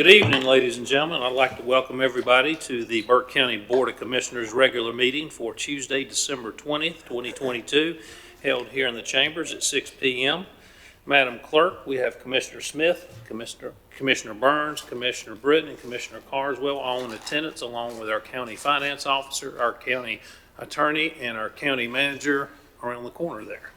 Good evening, ladies and gentlemen. I'd like to welcome everybody to the Burke County Board of Commissioners regular meeting for Tuesday, December 20th, 2022, held here in the chambers at 6 p.m. Madam Clerk, we have Commissioner Smith, Commissioner Burns, Commissioner Britton, and Commissioner Carswell all in attendance, along with our county finance officer, our county attorney, and our county manager around the corner there.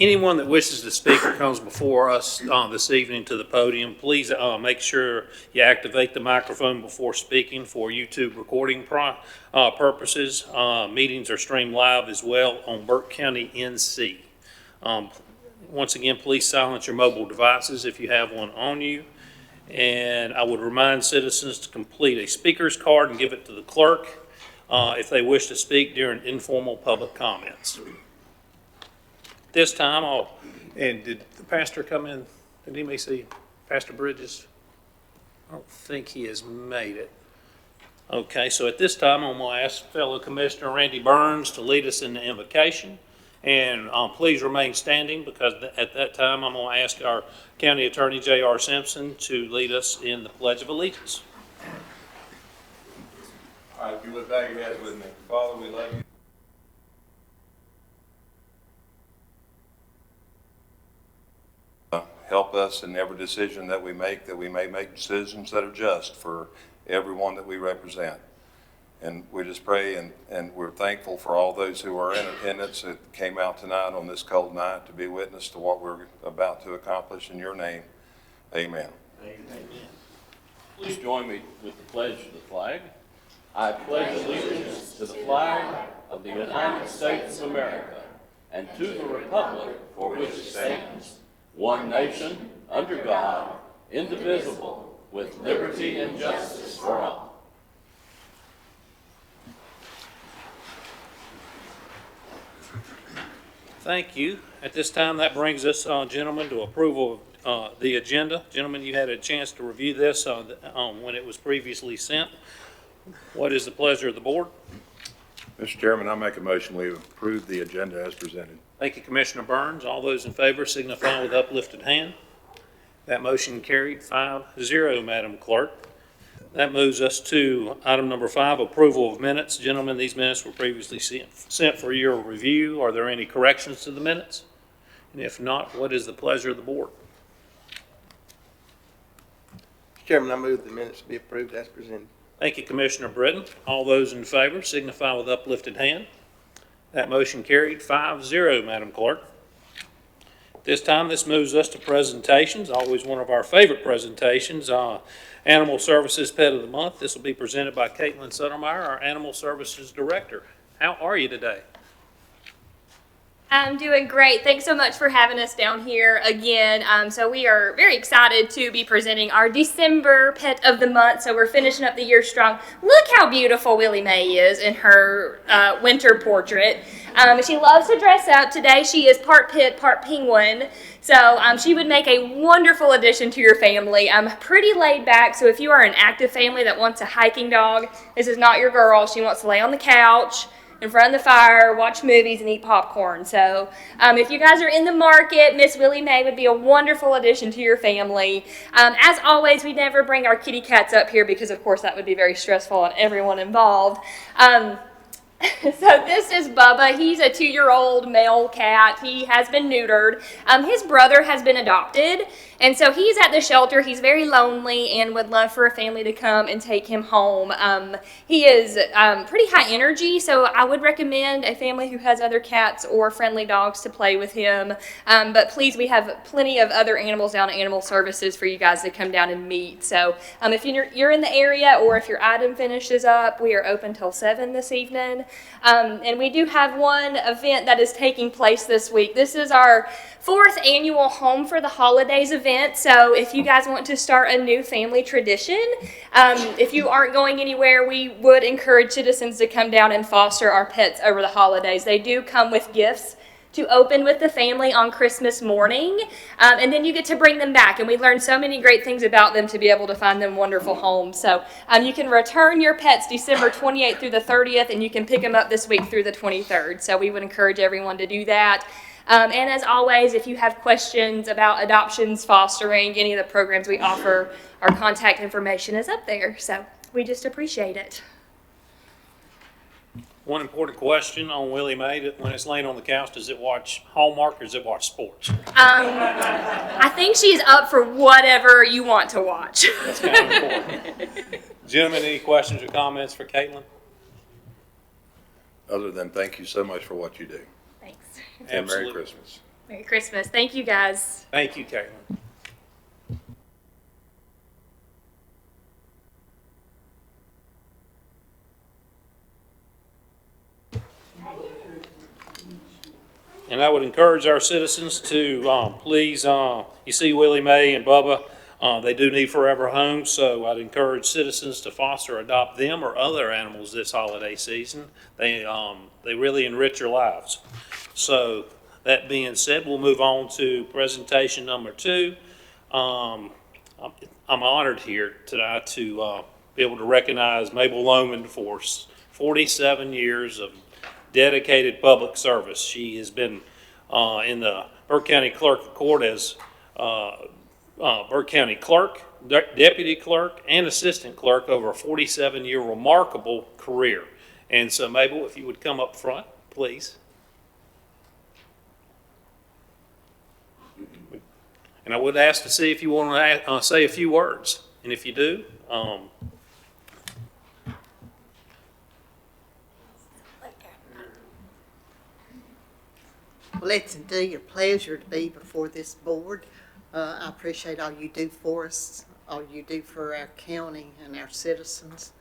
Anyone that wishes to speak or comes before us this evening to the podium, please make sure you activate the microphone before speaking for YouTube recording purposes. Meetings are streamed live as well on Burke County NC. Once again, please silence your mobile devices if you have one on you. And I would remind citizens to complete a speaker's card and give it to the clerk if they wish to speak during informal public comments. This time, and did the pastor come in? Did anybody see Pastor Bridges? I don't think he has made it. Okay, so at this time, I'm going to ask fellow Commissioner Randy Burns to lead us in the invocation. And please remain standing, because at that time, I'm going to ask our County Attorney, J.R. Simpson, to lead us in the Pledge of Allegiance. All right, if you would bow your heads with me. Father, we love you. Help us in every decision that we may make decisions that are just for everyone that we represent. And we just pray and we're thankful for all those who are in attendance that came out tonight on this cold night to be witness to what we're about to accomplish in your name. Amen. Amen. Please join me with the pledge to the flag. I pledge allegiance to the flag of the United States of America and to the republic for which it stands, one nation, under God, indivisible, with liberty and justice for all. Thank you. At this time, that brings us, gentlemen, to approval of the agenda. Gentlemen, you had a chance to review this when it was previously sent. What is the pleasure of the board? Mr. Chairman, I make a motion we approve the agenda as presented. Thank you, Commissioner Burns. All those in favor signify with uplifted hand. That motion carried 5-0, Madam Clerk. That moves us to item number 5, approval of minutes. Gentlemen, these minutes were previously sent for your review. Are there any corrections to the minutes? And if not, what is the pleasure of the board? Mr. Chairman, I move the minutes to be approved as presented. Thank you, Commissioner Britton. All those in favor signify with uplifted hand. That motion carried 5-0, Madam Clerk. This time, this moves us to presentations, always one of our favorite presentations. Animal Services Pet of the Month. This will be presented by Caitlin Suttermeyer, our Animal Services Director. How are you today? I'm doing great. Thanks so much for having us down here again. So we are very excited to be presenting our December Pet of the Month. So we're finishing up the year strong. Look how beautiful Willie Mae is in her winter portrait. She loves to dress up. Today she is part pit, part penguin. So she would make a wonderful addition to your family. Pretty laid back. So if you are an active family that wants a hiking dog, this is not your girl. She wants to lay on the couch in front of the fire, watch movies, and eat popcorn. So if you guys are in the market, Miss Willie Mae would be a wonderful addition to your family. As always, we never bring our kitty cats up here because, of course, that would be very stressful on everyone involved. So this is Bubba. He's a 2-year-old male cat. He has been neutered. His brother has been adopted, and so he's at the shelter. He's very lonely and would love for a family to come and take him home. He is pretty high energy, so I would recommend a family who has other cats or friendly dogs to play with him. But please, we have plenty of other animals down at Animal Services for you guys to come down and meet. So if you're in the area or if your item finishes up, we are open till 7 this evening. And we do have one event that is taking place this week. This is our 4th annual Home for the Holidays event. So if you guys want to start a new family tradition, if you aren't going anywhere, we would encourage citizens to come down and foster our pets over the holidays. They do come with gifts to open with the family on Christmas morning, and then you get to bring them back, and we learned so many great things about them to be able to find them wonderful homes. So you can return your pets December 28th through the 30th, and you can pick them up this week through the 23rd. So we would encourage everyone to do that. And as always, if you have questions about adoptions, fostering, any of the programs we offer, our contact information is up there. So we just appreciate it. One important question on Willie Mae, that when it's laying on the couch, does it watch Hallmark or does it watch sports? I think she's up for whatever you want to watch. That's kind of important. Gentlemen, any questions or comments for Caitlin? Other than thank you so much for what you do. Thanks. And Merry Absolutely. Christmas. Merry Christmas. Thank you, guys. Thank you, Caitlin. And I would encourage our citizens to please, you see Willie Mae and Bubba, they do need forever homes, so I'd encourage citizens to foster or adopt them or other animals this holiday season. They really enrich your lives. So that being said, we'll move on to presentation number 2. I'm honored here tonight to be able to recognize Mabel Lohman for 47 years of dedicated public service. She has been in the Burke County Clerk of Court as Burke County Clerk, Deputy Clerk, and Assistant Clerk over a 47-year remarkable career. And so, Mabel, if you would come up front, please. And I would ask to see if you want to say a few words. And if you do, Well, it's indeed a pleasure to be before this board. I appreciate all you do for us, all you do for our county and our citizens.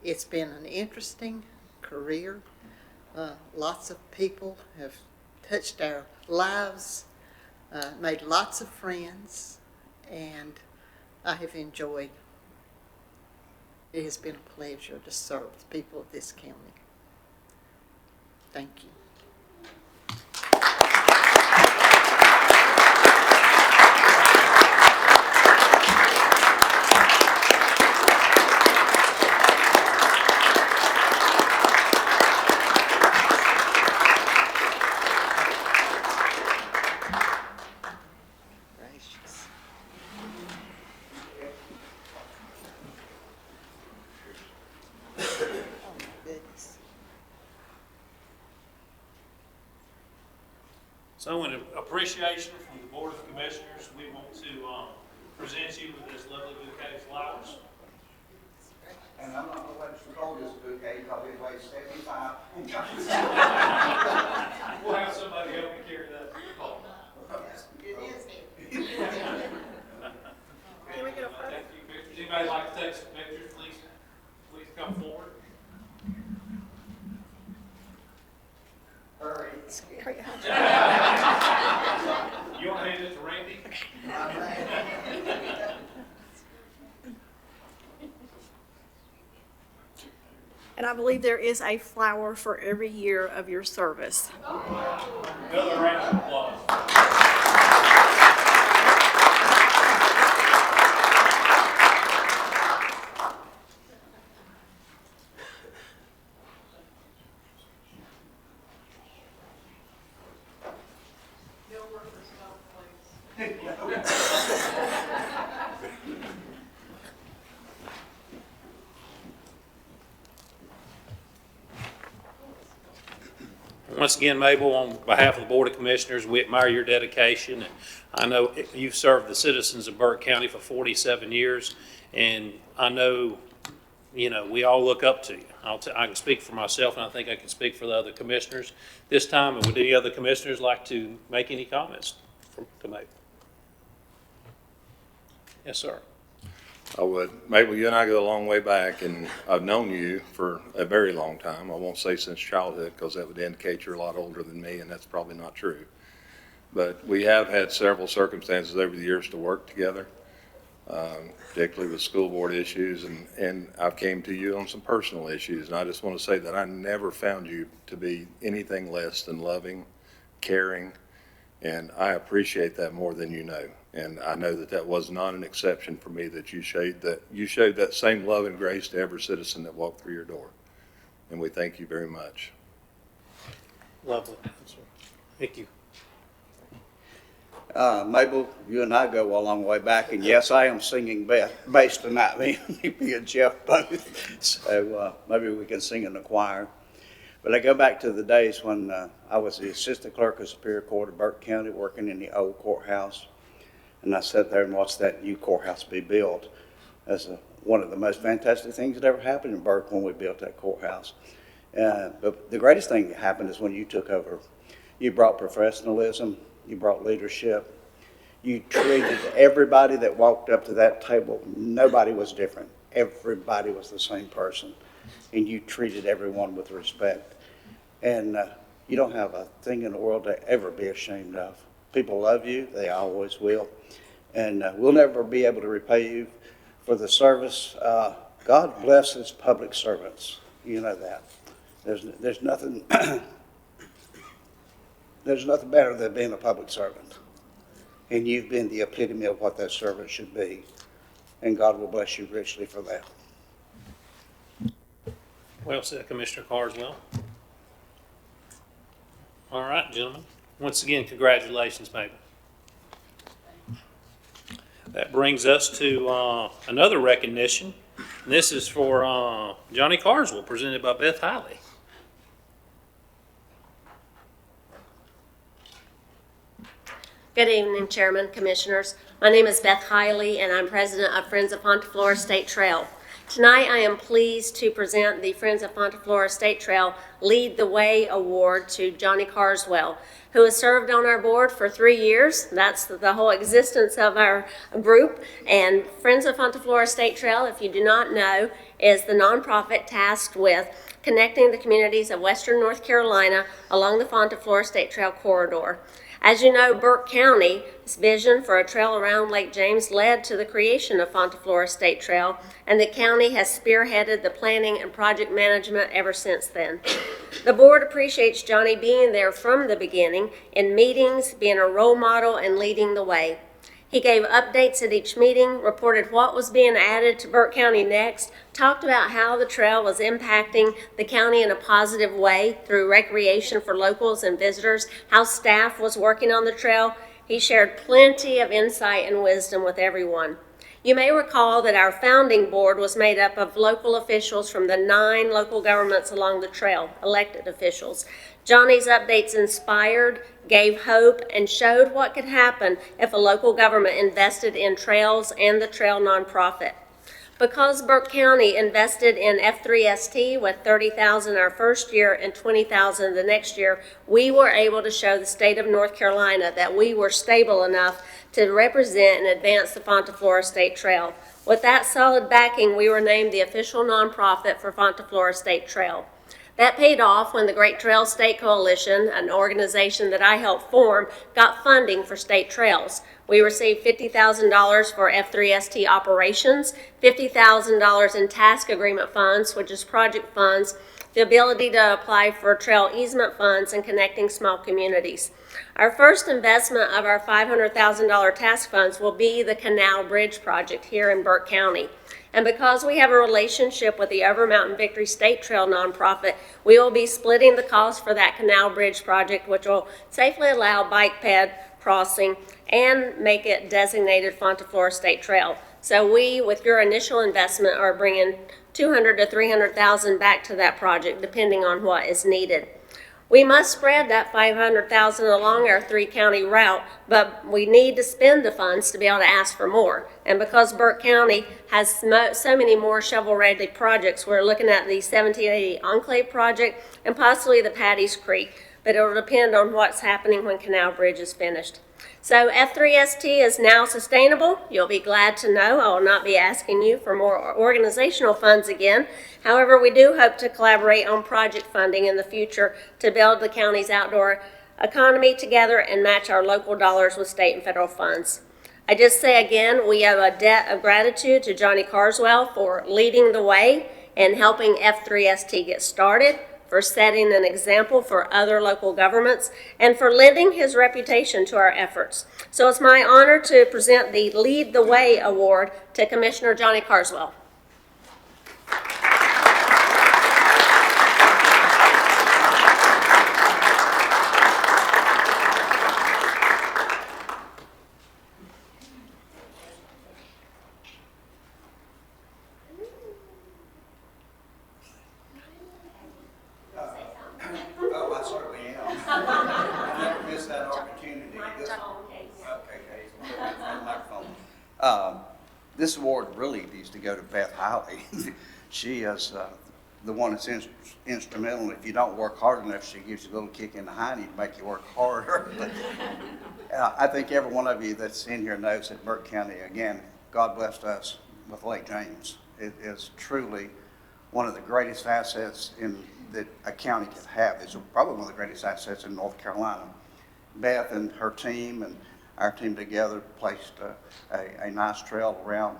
It's been an interesting career. Lots of people have touched our lives, made lots of friends, and I have enjoyed. It has been a pleasure to serve the people of this county. Thank you. Gracious. Oh, my goodness. so in appreciation from the Board of Commissioners, we want to present you with this lovely bouquet of flowers. And I'm not gonna let you hold this bouquet, probably weighs 75. We'll have somebody help me carry that. It is Can we get a photo? Take a few pictures. Anybody like to take some pictures, please come forward. Hurry. You want to hand it to Randy? And I believe there is a flower for every year of your service. Another round of applause. Once again, Mabel, on behalf of the Board of Commissioners, we admire your dedication. I know you've served the citizens of Burke County for 47 years, and I know, we all look up to you. I can speak for myself, and I think I can speak for the other commissioners. This time, would any other commissioners like to make any comments to Mabel? Yes, sir. I would. Mabel, you and I go a long way back, and I've known you for a very long time. I won't say since childhood, because that would indicate you're a lot older than me, and that's probably not true. But we have had several circumstances over the years to work together, particularly with school board issues, and I've came to you on some personal issues, and I just want to say that I never found you to be anything less than loving, caring, and I appreciate that more than you know. And I know that that was not an exception for me, that you showed that same love and grace to every citizen that walked through your door. And we thank you very much. Lovely. Thank you. Mabel, you and I go a long way back, and yes, I am singing bass tonight, me and Jeff both. So maybe we can sing in the choir. But I go back to the days when I was the assistant clerk of Superior Court of Burke County, working in the old courthouse. And I sat there and watched that new courthouse be built. That's one of the most fantastic things that ever happened in Burke when we built that courthouse. But the greatest thing that happened is when you took over. You brought professionalism, you brought leadership. You treated everybody that walked up to that table, nobody was different. Everybody was the same person. And you treated everyone with respect. And you don't have a thing in the world to ever be ashamed of. People love you, they always will. And we'll never be able to repay you for the service. God blesses public servants. You know that. There's nothing there's nothing better than being a public servant. And you've been the epitome of what that servant should be. And God will bless you richly for that. Well said, Commissioner Carswell. All right, gentlemen. Once again, congratulations, Mabel. That brings us to another recognition. And this is for Johnny Carswell, presented by Beth Hiley. Good evening, Chairman, Commissioners. My name is Beth Hiley, and I'm President of Friends of Fontaflora State Trail. Tonight, I am pleased to present the Friends of Fontaflora State Trail Lead the Way Award to Johnny Carswell, who has served on our board for 3 years. That's the whole existence of our group. And Friends of Fontaflora State Trail, if you do not know, is the nonprofit tasked with connecting the communities of Western North Carolina along the Fontaflora State Trail corridor. As you know, Burke County's vision for a trail around Lake James led to the creation of Fontaflora State Trail, and the county has spearheaded the planning and project management ever since then. The board appreciates Johnny being there from the beginning, in meetings, being a role model, and leading the way. He gave updates at each meeting, reported what was being added to Burke County next, talked about how the trail was impacting the county in a positive way through recreation for locals and visitors, how staff was working on the trail. He shared plenty of insight and wisdom with everyone. You may recall that our founding board was made up of local officials from the 9 local governments along the trail, elected officials. Johnny's updates inspired, gave hope, and showed what could happen if a local government invested in trails and the trail nonprofit. Because Burke County invested in F3ST with $30,000 our first year and $20,000 the next year, we were able to show the state of North Carolina that we were stable enough to represent and advance the Fontaflora State Trail. With that solid backing, we were named the official nonprofit for Fontaflora State Trail. That paid off when the Great Trails State Coalition, an organization that I helped form, got funding for state trails. We received $50,000 for F3ST operations, $50,000 in task agreement funds, which is project funds, the ability to apply for trail easement funds, and connecting small communities. Our first investment of our $500,000 task funds will be the Canal Bridge project here in Burke County. And because we have a relationship with the Over Mountain Victory State Trail nonprofit, we will be splitting the cost for that Canal Bridge project, which will safely allow bike ped crossing and make it designated Fontaflora State Trail. So we, with your initial investment, are bringing $200,000 to $300,000 back to that project, depending on what is needed. We must spread that $500,000 along our 3-county route, but we need to spend the funds to be able to ask for more. And because Burke County has so many more shovel-ready projects, we're looking at the 1780 Enclave project and possibly the Patty's Creek, but it will depend on what's happening when Canal Bridge is finished. So F3ST is now sustainable. You'll be glad to know I will not be asking you for more organizational funds again. However, we do hope to collaborate on project funding in the future to build the county's outdoor economy together and match our local dollars with state and federal funds. I just say again, we owe a debt of gratitude to Johnny Carswell for leading the way and helping F3ST get started, for setting an example for other local governments, and for lending his reputation to our efforts. So it's my honor to present the Lead the Way Award to Commissioner Johnny Carswell. this award really needs to go to Beth Hiley. She is the one that's instrumental. If you don't work hard enough, she gives you a little kick in the hiney to make you work harder. But, I think every one of you that's in here knows that Burke County, again, God blessed us with Lake James. It is truly one of the greatest assets that a county can have. It's probably one of the greatest assets in North Carolina. Beth and her team and our team together placed a nice trail around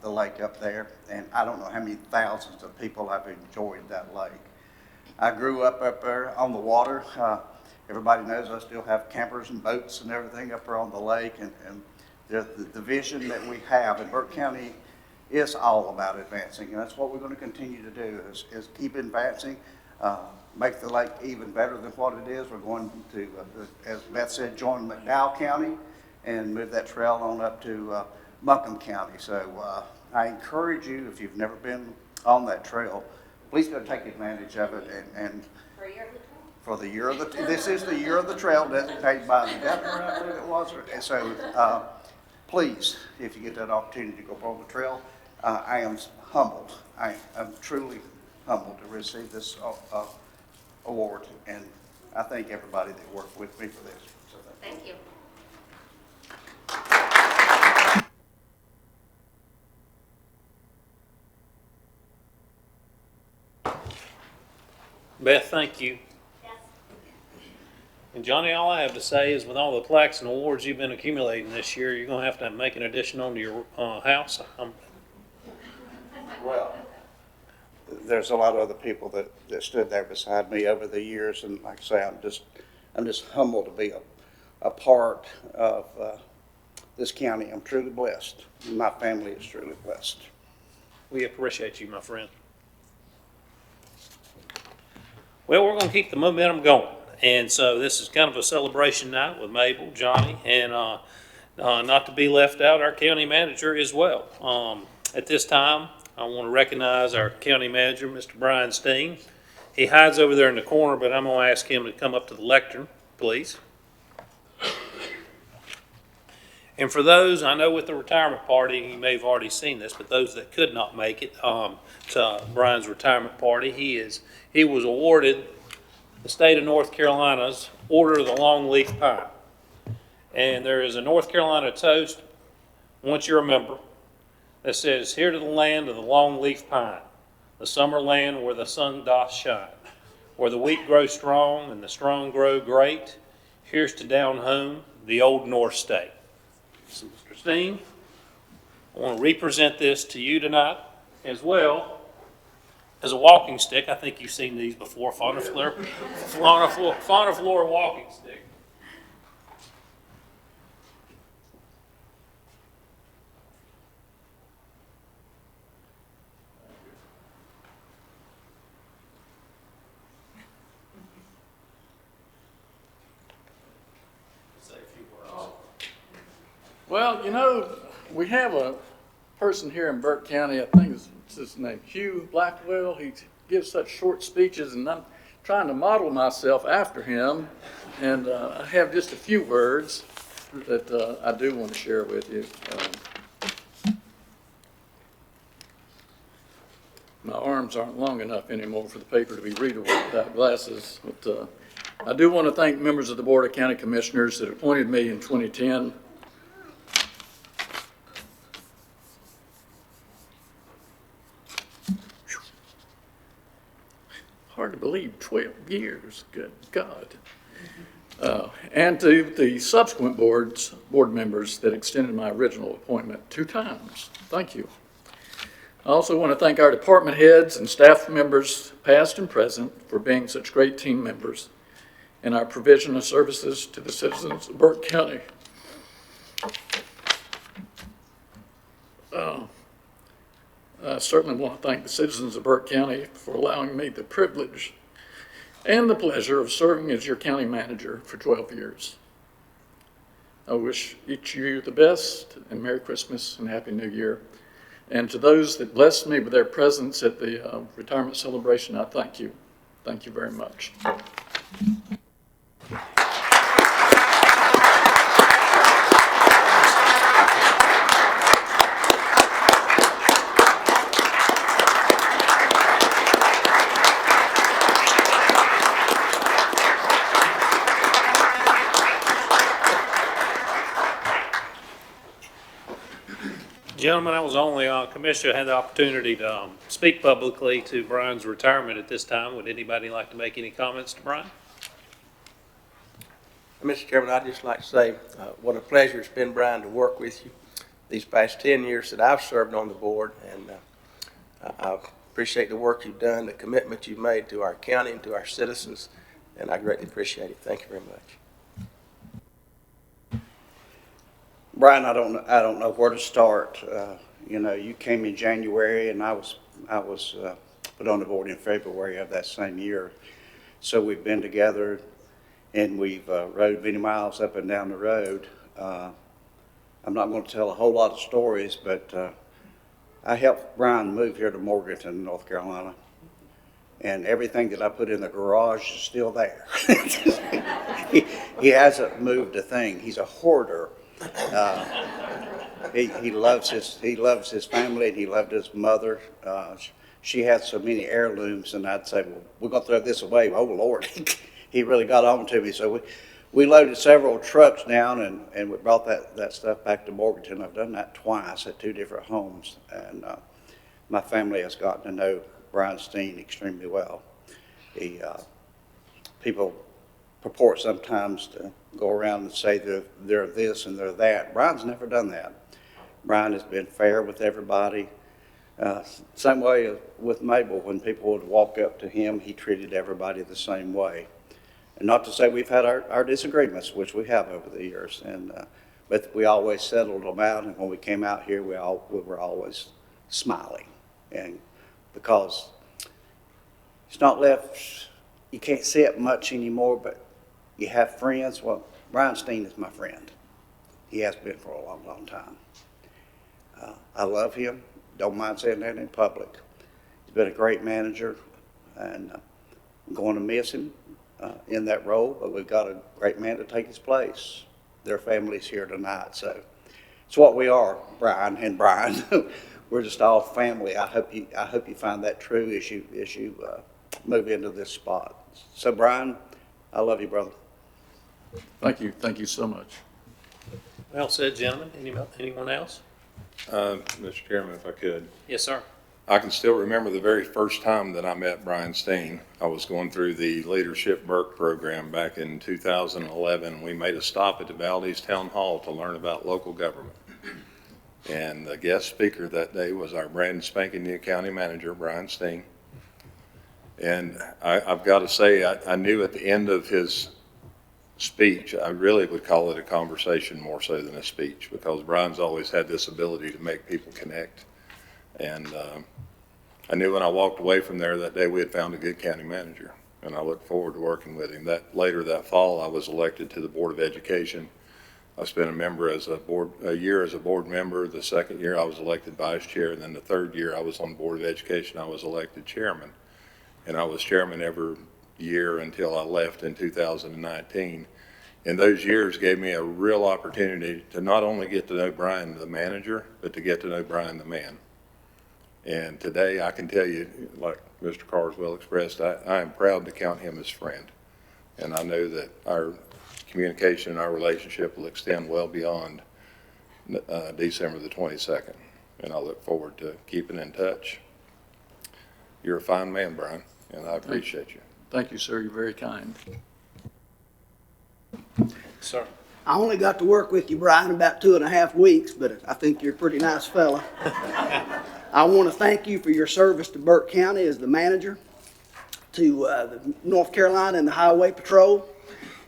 the lake up there, and I don't know how many thousands of people have enjoyed that lake. I grew up there on the water. Everybody knows I still have campers and boats and everything up there on the lake, and the vision that we have in Burke County is all about advancing, and that's what we're going to continue to do is keep advancing, make the lake even better than what it is. We're going to, as Beth said, join McDowell County and move that trail on up to Buncombe County. So I encourage you, if you've never been on that trail, please go take advantage of it and for the year of the this is the year of the trail designated by the governor, I believe it was. And so please, if you get that opportunity to go on the trail, I am humbled. I am truly humbled to receive this award, and I thank everybody that worked with me for this. So Thank you. Beth, thank you. Yes. And Johnny, all I have to say is with all the plaques and awards you've been accumulating this year, you're going to have to make an addition onto your house. Well, there's a lot of other people that stood there beside me over the years, and like I say, I'm just humbled to be a part of this county. I'm truly blessed. My family is truly blessed. We appreciate you, my friend. Well, we're going to keep the momentum going. And so this is kind of a celebration night with Mabel, Johnny, and not to be left out, our county manager as well. At this time, I want to recognize our county manager, Mr. Brian Steen. He hides over there in the corner, but I'm going to ask him to come up to the lectern, please. And for those, I know with the retirement party, you may have already seen this, but those that could not make it to Brian's retirement party, he was awarded the state of North Carolina's Order of the Longleaf Pine. And there is a North Carolina toast, once you're a member, that says, "Here to the land of the longleaf pine, the summer land where the sun doth shine, where the wheat grows strong and the strong grow great. Here's to down home, the old North State." So, Mr. Steen, I want to represent this to you tonight as well as a walking stick. I think you've seen these before, Fauna Flora walking stick. Well, you know, we have a person here in Burke County, I think it's his name, Hugh Blackwell. He gives such short speeches, and I'm trying to model myself after him. And I have just a few words that I do want to share with you. My arms aren't long enough anymore for the paper to be readable without glasses. But I do want to thank members of the Board of County Commissioners that appointed me in 2010. Hard to believe, 12 years, good God. And to the subsequent board members that extended my original appointment 2 times. Thank you. I also want to thank our department heads and staff members, past and present, for being such great team members in our provision of services to the citizens of Burke County. I certainly want to thank the citizens of Burke County for allowing me the privilege and the pleasure of serving as your county manager for 12 years. I wish each of you the best, and Merry Christmas and Happy New Year. And to those that blessed me with their presence at the retirement celebration, I thank you. Thank you very much. Gentlemen, I was only commissioner, had the opportunity to speak publicly to Brian's retirement at this time. Would anybody like to make any comments to Brian? Mr. Chairman, I'd just like to say, what a pleasure it's been, Brian, to work with you these past 10 years that I've served on the board, and I appreciate the work you've done, the commitment you've made to our county and to our citizens, and I greatly appreciate it. Thank you very much. Brian, I don't know where to start. You know, you came in January, and I was put on the board in February of that same year. So we've been together, and we've rode many miles up and down the road. I'm not going to tell a whole lot of stories, but I helped Brian move here to Morganton, North Carolina, and everything that I put in the garage is still there. He hasn't moved a thing. He's a hoarder. He loves his family, and he loved his mother. She had so many heirlooms, and I'd say, well, we're going to throw this away. Oh, Lord. He really got on to me. So we loaded several trucks down, and we brought that stuff back to Morganton. I've done that twice at 2 different homes, and my family has gotten to know Brian Steen extremely well. People purport sometimes to go around and say they're this and they're that. Brian's never done that. Brian has been fair with everybody. Same way with Mabel. When people would walk up to him, he treated everybody the same way. And not to say we've had our disagreements, which we have over the years, but we always settled them out. And when we came out here, we were always smiling, and because it's not left, you can't see it much anymore, but you have friends. Well, Brian Steen is my friend. He has been for a long, long time. I love him. Don't mind saying that in public. He's been a great manager, and I'm going to miss him in that role, but we've got a great man to take his place. Their family's here tonight, so it's what we are, Brian and Brian. We're just all family. I hope you find that true as you move into this spot. So, Brian, I love you, brother. Thank you so much. Well said, gentlemen. Anyone else? Mr. Chairman, if I could. Yes, sir. I can still remember the very first time that I met Brian Steen. I was going through the Leadership Burke program back in 2011. We made a stop at the Valdez Town Hall to learn about local government. And the guest speaker that day was our brand spanking new county manager, Brian Steen. And I've got to say, I knew at the end of his speech, I really would call it a conversation more so than a speech, because Brian's always had this ability to make people connect. And I knew when I walked away from there that day we had found a good county manager, and I look forward to working with him. Later that fall, I was elected to the Board of Education. I spent a year as a board member. The second year I was elected vice chair, and then the third year I was on the Board of Education, I was elected chairman. And I was chairman every year until I left in 2019. And those years gave me a real opportunity to not only get to know Brian the manager, but to get to know Brian the man. And today I can tell you, like Mr. Carswell expressed, I am proud to count him as friend. And I know that our communication and our relationship will extend well beyond December the 22nd. And I look forward to keeping in touch. You're a fine man, Brian, and I appreciate you. Thank you, sir. You're very kind. Sir. I only got to work with you, Brian, about 2.5 weeks, but I think you're a pretty nice fella. I want to thank you for your service to Burke County as the manager, to the North Carolina and the Highway Patrol,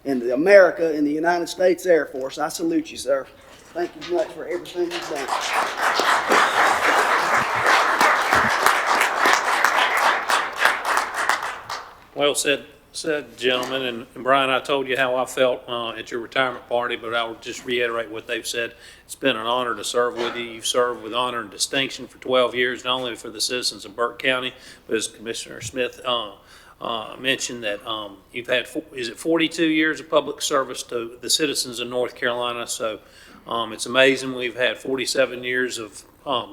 and to America in the United States Air Force. I salute you, sir. Thank you much for everything you've done. Well said, gentlemen. And Brian, I told you how I felt at your retirement party, but I'll just reiterate what they've said. It's been an honor to serve with you. You've served with honor and distinction for 12 years, not only for the citizens of Burke County, but as Commissioner Smith mentioned that you've had, 42 years of public service to the citizens of North Carolina. So it's amazing. We've had 47 years of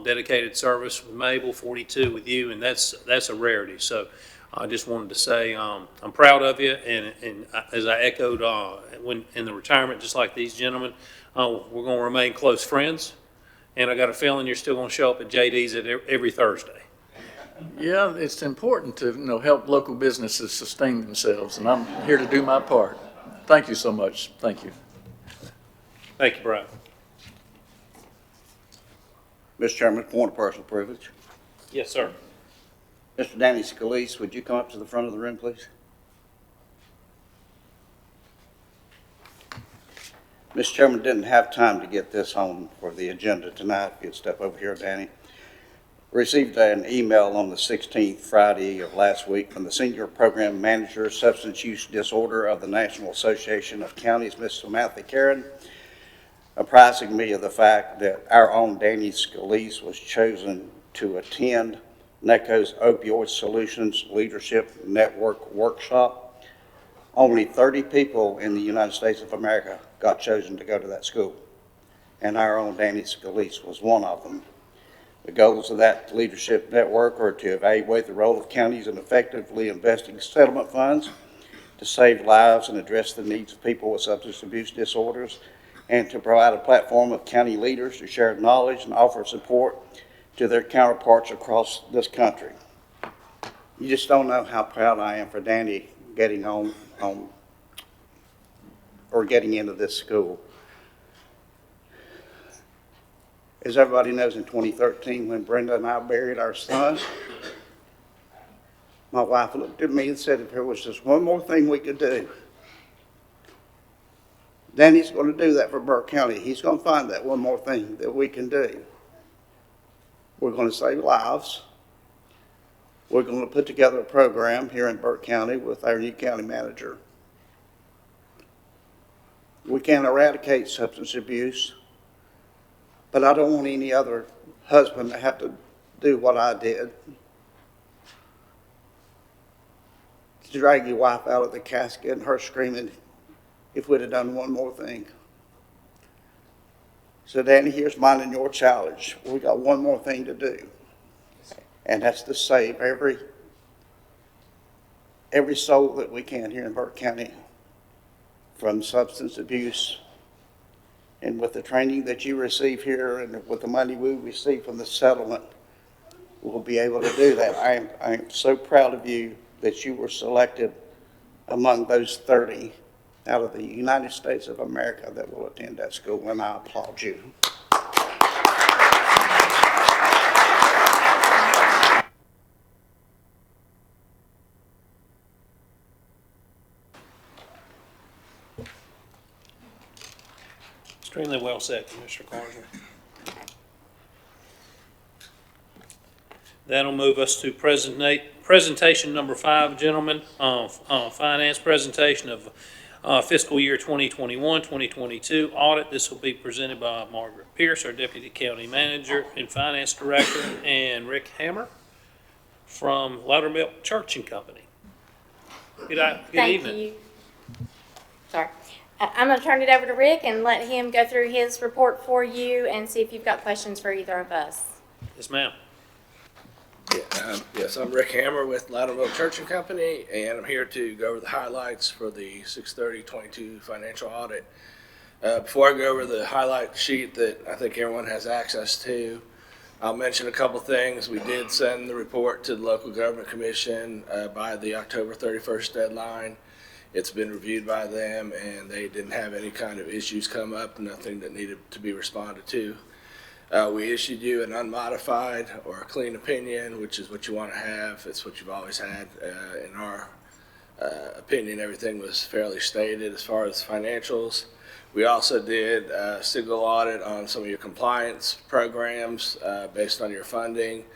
dedicated service with Mabel, 42 with you, and that's a rarity. So I just wanted to say I'm proud of you, and as I echoed when in the retirement, just like these gentlemen, we're going to remain close friends, And I got a feeling you're still gonna show up at JD's every Thursday. Yeah, it's important to, help local businesses sustain themselves, and I'm here to do my part. Thank you so much. Thank you. Thank you, Brian. Mr. Chairman, point of personal privilege. Yes, sir. Mr. Danny Scalise, would you come up to the front of the room, please? Mr. Chairman, didn't have time to get this on for the agenda tonight. If you'd step over here, Danny. Received an email on the 16th, Friday of last week, from the Senior Program Manager, Substance Use Disorder of the National Association of Counties, Ms. Samantha Karen, apprising me of the fact that our own Danny Scalise was chosen to attend NACO's Opioid Solutions Leadership Network Workshop. Only 30 people in the United States of America got chosen to go to that school, and our own Danny Scalise was one of them. The goals of that leadership network are to evaluate the role of counties in effectively investing settlement funds to save lives and address the needs of people with substance abuse disorders, and to provide a platform of county leaders to share knowledge and offer support to their counterparts across this country. You just don't know how proud I am for Danny getting getting into this school. As everybody knows, in 2013, when Brenda and I buried our son, my wife looked at me and said, if there was just one more thing we could do, Danny's going to do that for Burke County. He's going to find that one more thing that we can do. We're going to save lives. We're going to put together a program here in Burke County with our new county manager. We can't eradicate substance abuse, but I don't want any other husband to have to do what I did. To drag your wife out of the casket and her screaming if we'd have done one more thing. So Danny, here's mine and your challenge. We got one more thing to do, and that's to save every soul that we can here in Burke County from substance abuse. And with the training that you receive here and with the money we receive from the settlement, we'll be able to do that. I am so proud of you that you were selected among those 30 out of the United States of America that will attend that school, and I applaud you. Extremely well said, Commissioner Carter. That'll move us to presentation number 5, gentlemen. Finance presentation of fiscal year 2021-2022 audit. This will be presented by Margaret Pierce, our Deputy County Manager and Finance Director, and Rick Hammer from Loudermilk Church and Company. Good evening. Thank you. Sorry. I'm going to turn it over to Rick and let him go through his report for you and see if you've got questions for either of us. Yes, ma'am. Yes, I'm Rick Hammer with Loudermilk Church and Company, and I'm here to go over the highlights for the 6/30/22 financial audit. Before I go over the highlight sheet that I think everyone has access to, I'll mention a couple things. We did send the report to the Local Government Commission by the October 31st deadline. It's been reviewed by them, and they didn't have any kind of issues come up, nothing that needed to be responded to. We issued you an unmodified or a clean opinion, which is what you want to have. It's what you've always had. In our opinion, everything was fairly stated as far as financials. We also did a single audit on some of your compliance programs based on your funding,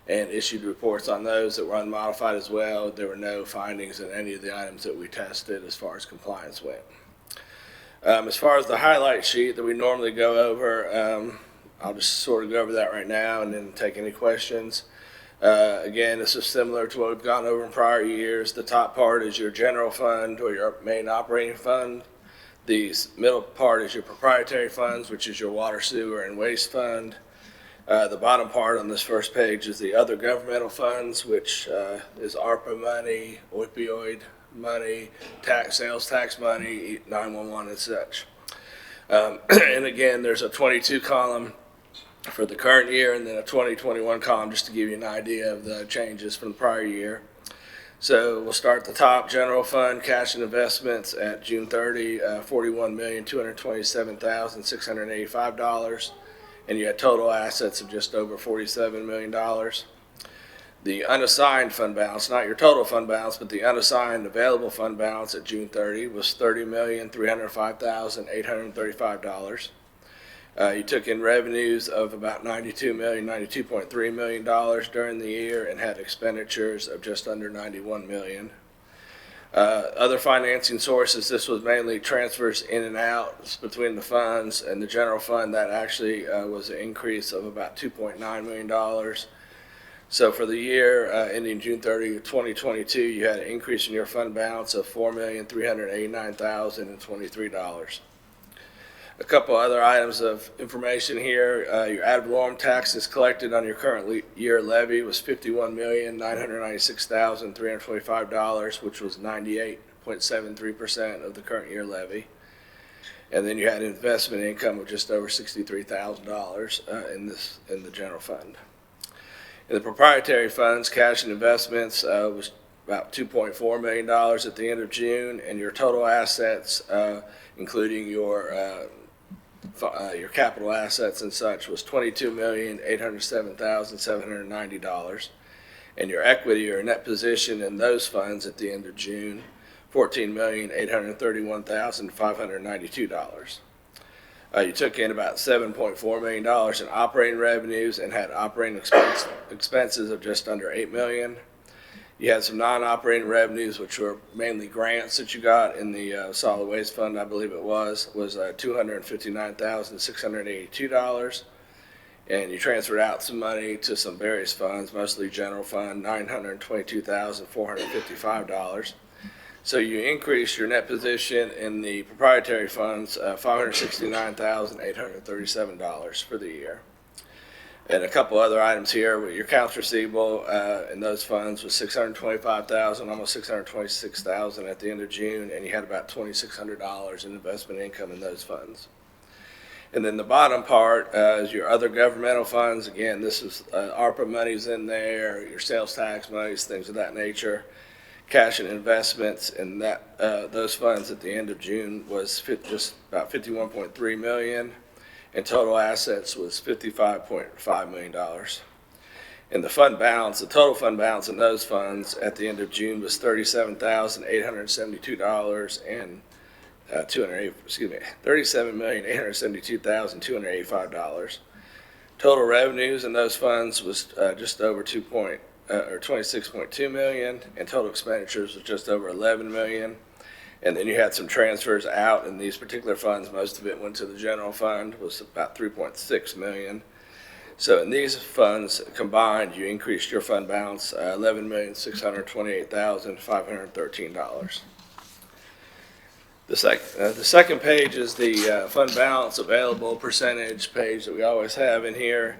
and issued reports on those that were unmodified as well. There were no findings in any of the items that we tested as far as compliance went. As far as the highlight sheet that we normally go over, I'll just sort of go over that right now and then take any questions. Again, this is similar to what we've gone over in prior years. The top part is your general fund or your main operating fund. The middle part is your proprietary funds, which is your water, sewer, and waste fund. The bottom part on this first page is the other governmental funds, which is ARPA money, opioid money, sales tax money, 911 and such. And again, there's a 22 column for the current year, and then a 2021 column just to give you an idea of the changes from the prior year. So we'll start at the top. General fund cash and investments at June 30, $41,227,685, and you had total assets of just over $47 million. The unassigned fund balance, not your total fund balance, but the unassigned available fund balance at June 30 was $30,305,835. You took in revenues of about $92.3 million during the year and had expenditures of just under $91 million. Other financing sources, this was mainly transfers in and out between the funds, and the general fund, that actually was an increase of about $2.9 million. So for the year ending June 30, 2022, you had an increase in your fund balance of $4,389,023. A couple other items of information here. Your ad valorem taxes collected on your current year levy was $51,996,325, which was 98.73% of the current year levy. And then you had investment income of just over $63,000 in the general fund. In the proprietary funds, cash and investments was about $2.4 million at the end of June, and your total assets, including your capital assets and such, was $22,807,790, and your equity or net position in those funds at the end of June, $14,831,592. You took in about $7.4 million in operating revenues and had operating expenses of just under $8 million. You had some non-operating revenues, which were mainly grants that you got in the solid waste fund, I believe it was $259,682. And you transferred out some money to some various funds, mostly general fund, $922,455. So you increased your net position in the proprietary funds, $569,837 for the year. And a couple other items here, your accounts receivable in those funds was $625,000, almost $626,000 at the end of June, and you had about $2,600 in investment income in those funds. And then the bottom part is your other governmental funds. Again, this is ARPA monies in there, your sales tax monies, things of that nature. Cash and investments in that those funds at the end of June was just about $51.3 million. And total assets was $55.5 million. And the fund balance, the total fund balance in those funds at the end of June was $37,872,285. Total revenues in those funds was just over $26.2 million, and total expenditures was just over $11 million. And then you had some transfers out in these particular funds. Most of it went to the general fund, was about $3.6 million. So in these funds combined, you increased your fund balance $11,628,513. The second page is the fund balance available percentage page that we always have in here.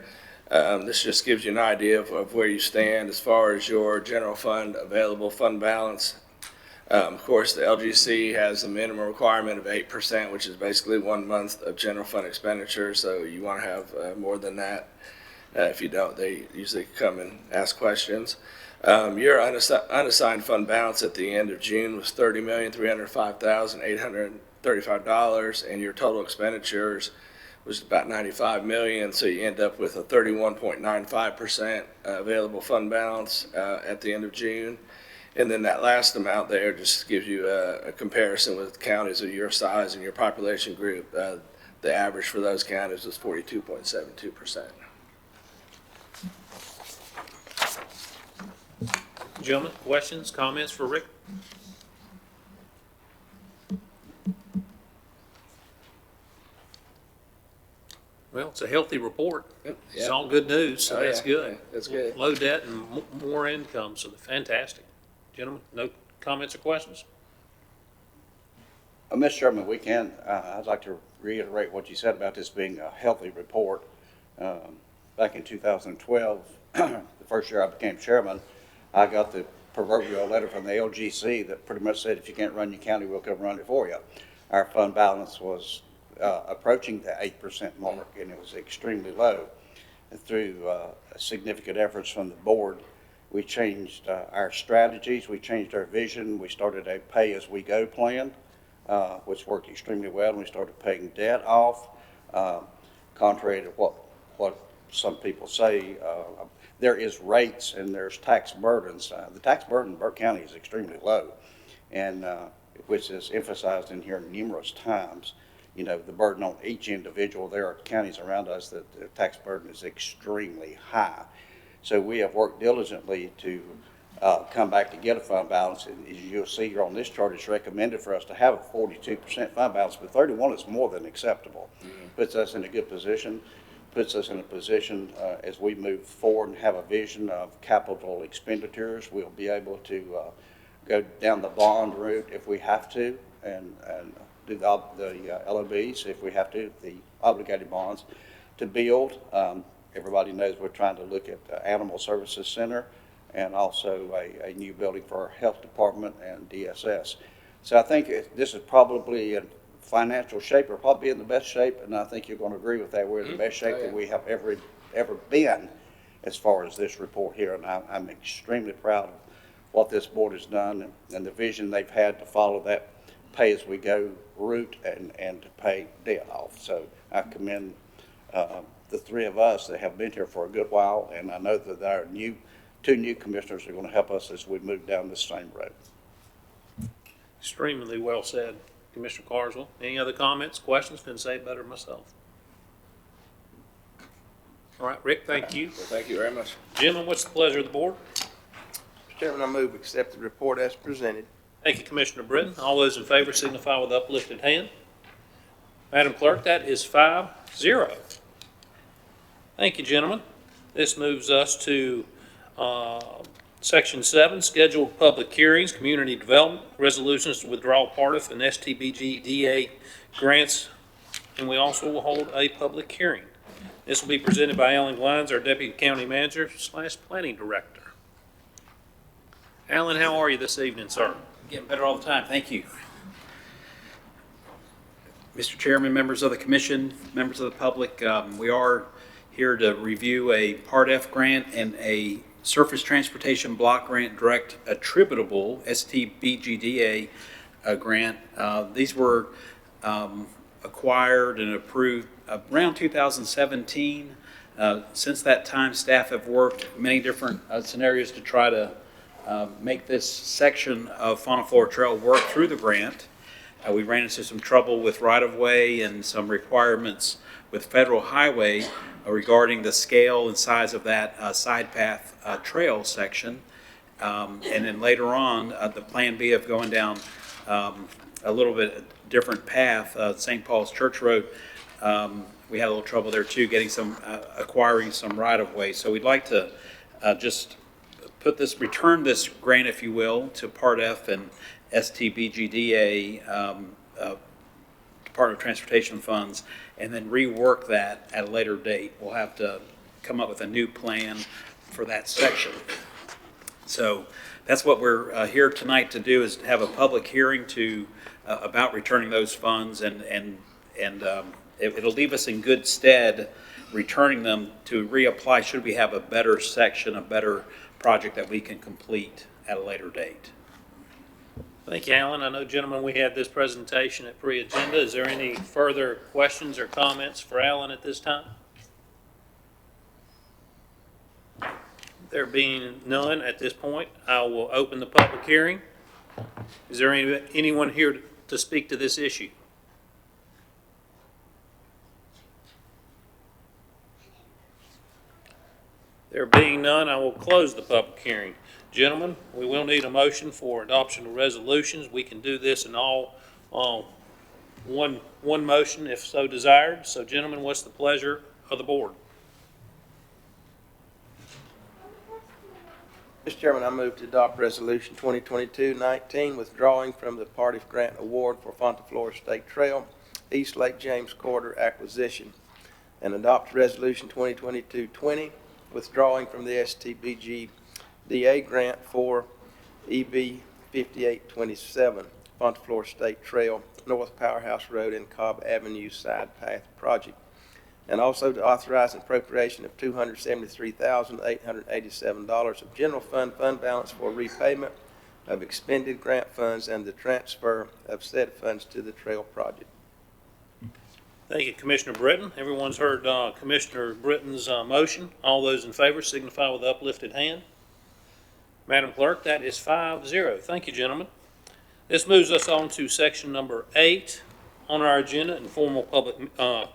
This just gives you an idea of where you stand as far as your general fund available fund balance. Of course, the LGC has a minimum requirement of 8%, which is basically 1 month of general fund expenditure. So you want to have more than that. If you don't, they usually come and ask questions. Your unassigned fund balance at the end of June was $30,305,835, and your total expenditures was about $95 million. So you end up with a 31.95% available fund balance at the end of June. And then that last amount there just gives you a comparison with counties of your size and your population group. The average for those counties was 42.72%. Gentlemen, questions, comments for Rick? Well, it's a healthy report. It's all good news, so that's good. That's good. Low debt and more income, so fantastic. Gentlemen, no comments or questions? Mr. Chairman, I'd like to reiterate what you said about this being a healthy report. Back in 2012, the first year I became chairman, I got the proverbial letter from the LGC that pretty much said, if you can't run your county, we'll come run it for you. Our fund balance was approaching the 8% mark, and it was extremely low. through significant efforts from the board, we changed our strategies, we changed our vision, we started a pay-as-we-go plan, which worked extremely well, and we started paying debt off. Contrary to what some people say, there is rates and there's tax burdens. The tax burden in Burke County is extremely low, and which is emphasized in here numerous times. You know, the burden on each individual. There are counties around us that the tax burden is extremely high. So we have worked diligently to come back to get a fund balance. And as you'll see here on this chart, it's recommended for us to have a 42% fund balance, but 31 is more than acceptable. Puts us in a good position, puts us in a position as we move forward and have a vision of capital expenditures. We'll be able to go down the bond route if we have to, and do the LOBs if we have to, the obligated bonds, to build. Everybody knows we're trying to look at the Animal Services Center and also a new building for our health department and DSS. So I think this is probably in financial shape, or probably in the best shape, and I think you're going to agree with that. We're in the best shape that we have ever been as far as this report here, and I'm extremely proud of what this board has done and the vision they've had to follow that pay-as-we-go route and to pay debt off. So I commend the three of us that have been here for a good while, and I know that our two new commissioners are going to help us as we move down this same road. Extremely well said, Commissioner Carswell. Any other comments, questions? Couldn't say it better myself. All right, Rick, thank you. Well, thank you very much. Gentlemen, what's the pleasure of the board? Mr. Chairman, I move accept the report as presented. Thank you, Commissioner Britton. All those in favor signify with uplifted hand. Madam Clerk, that is 5-0. Thank you, gentlemen. This moves us to Section 7, Scheduled Public Hearings, Community Development, Resolutions to Withdraw PARTF and STBG-DA grants, and we also will hold a public hearing. This will be presented by Alan Glines, our Deputy County Manager / Planning Director. Alan, how are you this evening, sir? Getting better all the time. Thank you. Mr. Chairman, members of the commission, members of the public, we are here to review a Part F grant and a Surface Transportation Block Grant Direct Attributable STBGDA grant. These were acquired and approved around 2017. Since that time, staff have worked many different scenarios to try to make this section of Fauna Flora Trail work through the grant. We ran into some trouble with right-of-way and some requirements with federal highway regarding the scale and size of that side path trail section. And then later on, the plan B of going down a little bit different path, St. Paul's Church Road, we had a little trouble there too, getting some, acquiring some right-of-way. So we'd like to just return this grant, if you will, to Part F and STBGDA, Department of Transportation funds, and then rework that at a later date. We'll have to come up with a new plan for that section. So that's what we're here tonight to do, is to have a public hearing to about returning those funds, and it'll leave us in good stead returning them to reapply should we have a better section, a better project that we can complete at a later date. Thank you, Alan. I know, gentlemen, we had this presentation at pre-agenda. Is there any further questions or comments for Alan at this time? There being none at this point, I will open the public hearing. Is there anyone here to speak to this issue? There being none, I will close the public hearing. Gentlemen, we will need a motion for adoption of resolutions. We can do this in all one motion if so desired. So, gentlemen, what's the pleasure of the board? Mr. Chairman, I move to adopt Resolution 2022-19, withdrawing from the Part F Grant Award for Fonta Flora State Trail, East Lake James Corridor acquisition, and adopt Resolution 2022-20, withdrawing from the STBG-DA grant for EB 5827, Fonta Flora State Trail, North Powerhouse Road and Cobb Avenue Side Path Project, and also to authorize an appropriation of $273,887 of general fund balance for repayment of expended grant funds and the transfer of said funds to the trail project. Thank you, Commissioner Britton. Everyone's heard Commissioner Britton's motion. All those in favor signify with the uplifted hand. Madam Clerk, that is 5-0. Thank you, gentlemen. This moves us on to section number 8 on our agenda, informal public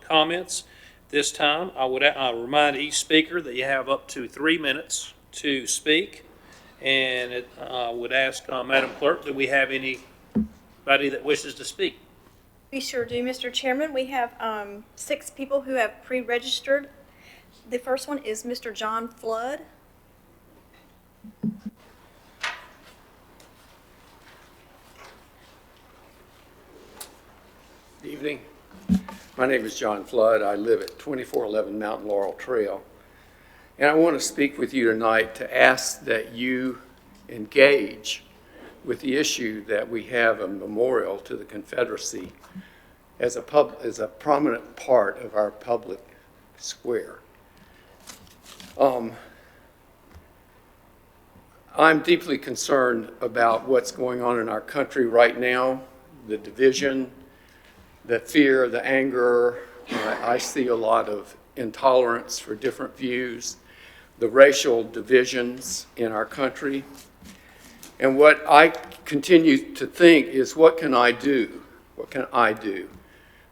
comments. This time, I would remind each speaker that you have up to 3 minutes to speak. And I would ask Madam Clerk, do we have anybody that wishes to speak? We sure do, Mr. Chairman. We have 6 people who have pre-registered. The first one is Mr. John Flood. Good evening. My name is John Flood. I live at 2411 Mountain Laurel Trail. And I want to speak with you tonight to ask that you engage with the issue that we have a memorial to the Confederacy as a prominent part of our public square. I'm deeply concerned about what's going on in our country right now, the division, the fear, the anger. I see a lot of intolerance for different views, the racial divisions in our country. And what I continue to think is, what can I do? What can I do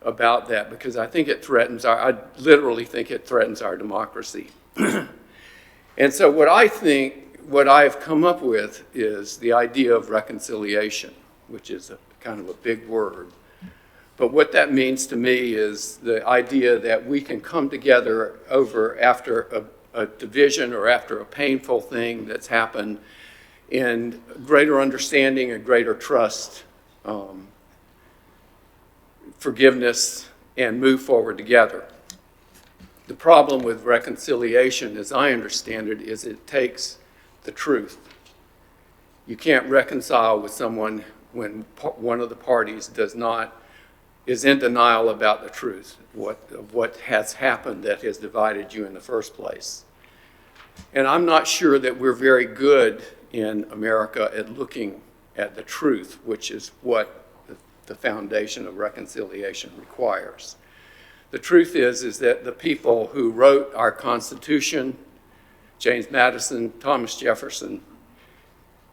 about that? Because I think it threatens I literally think it threatens our democracy. And so what I've come up with is the idea of reconciliation, which is kind of a big word. But what that means to me is the idea that we can come together after a division or after a painful thing that's happened, in greater understanding and greater trust, forgiveness, and move forward together. The problem with reconciliation, as I understand it, is it takes the truth. You can't reconcile with someone when one of the parties is in denial about the truth, of what has happened that has divided you in the first place. And I'm not sure that we're very good in America at looking at the truth, which is what the foundation of reconciliation requires. The truth is that the people who wrote our Constitution, James Madison, Thomas Jefferson,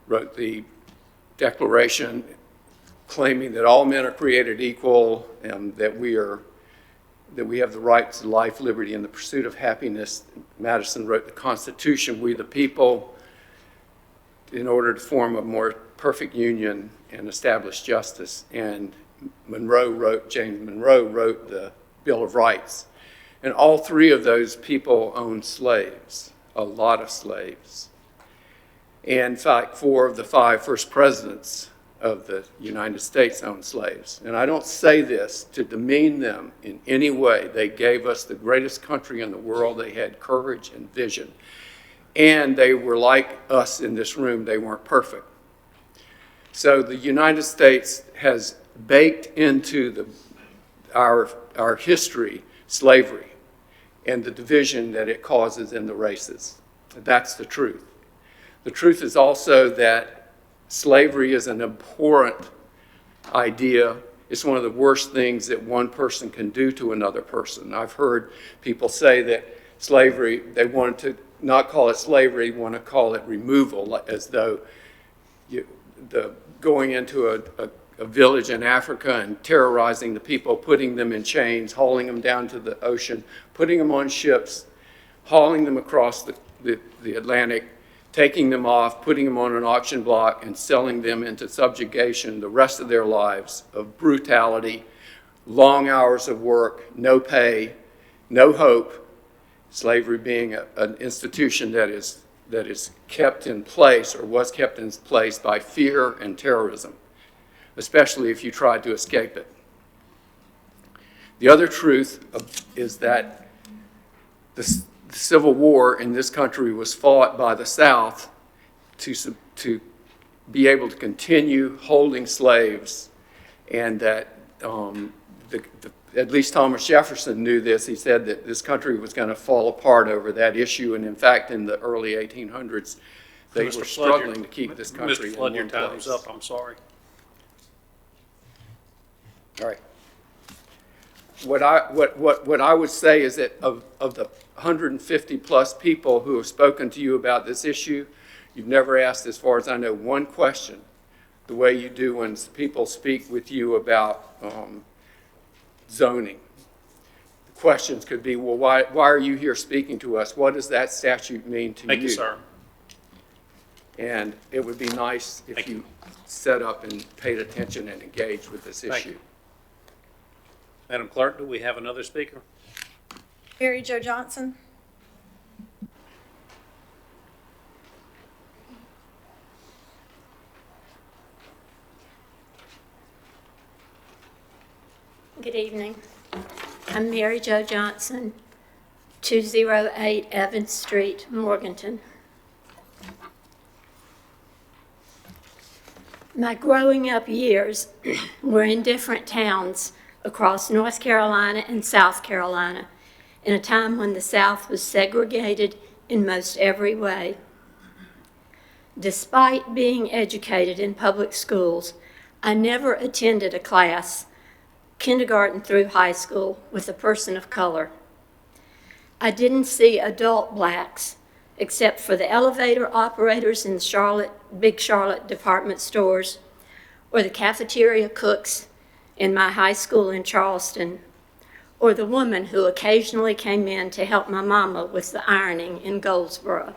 wrote the Declaration claiming that all men are created equal and that we have the right to life, liberty, and the pursuit of happiness. Madison wrote the Constitution, we the people, in order to form a more perfect union and establish justice. And James Monroe wrote the Bill of Rights. And all 3 of those people owned slaves, a lot of slaves. And in fact, 4 of the 5 first presidents of the United States owned slaves. And I don't say this to demean them in any way. They gave us the greatest country in the world. They had courage and vision. And they were like us in this room. They weren't perfect. So the United States has baked into our history slavery and the division that it causes in the races. That's the truth. The truth is also that slavery is an abhorrent idea. It's one of the worst things that one person can do to another person. I've heard people say that slavery, they wanted to not call it slavery, want to call it removal, as though going into a village in Africa and terrorizing the people, putting them in chains, hauling them down to the ocean, putting them on ships, hauling them across the Atlantic, taking them off, putting them on an auction block, and selling them into subjugation the rest of their lives of brutality, long hours of work, no pay, no hope. Slavery being an institution that is kept in place, or was kept in place, by fear and terrorism, especially if you tried to escape it. The other truth is that the Civil War in this country was fought by the South to be able to continue holding slaves, and that at least Thomas Jefferson knew this. He said that this country was going to fall apart over that issue, and in fact, in the early 1800s, they were struggling to keep this country Mr. Flood, in your one time's place. up, I'm sorry. All right. What I would say is that of the 150 plus people who have spoken to you about this issue, you've never asked, as far as I know, one question the way you do when people speak with you about zoning. The questions could be, well, why are you here speaking to us? What does that statute mean to you? Thank you, sir. And it would be nice if you set up and paid attention and engaged with this Thank issue. you. Madam Clerk, do we have another speaker? Mary Jo Johnson. Good evening. I'm Mary Jo Johnson, 208 Evans Street, Morganton. My growing up years were in different towns across North Carolina and South Carolina in a time when the South was segregated in most every way. Despite being educated in public schools, I never attended a class, kindergarten through high school, with a person of color. I didn't see adult blacks except for the elevator operators in big Charlotte department stores, or the cafeteria cooks in my high school in Charleston, or the woman who occasionally came in to help my mama with the ironing in Goldsboro.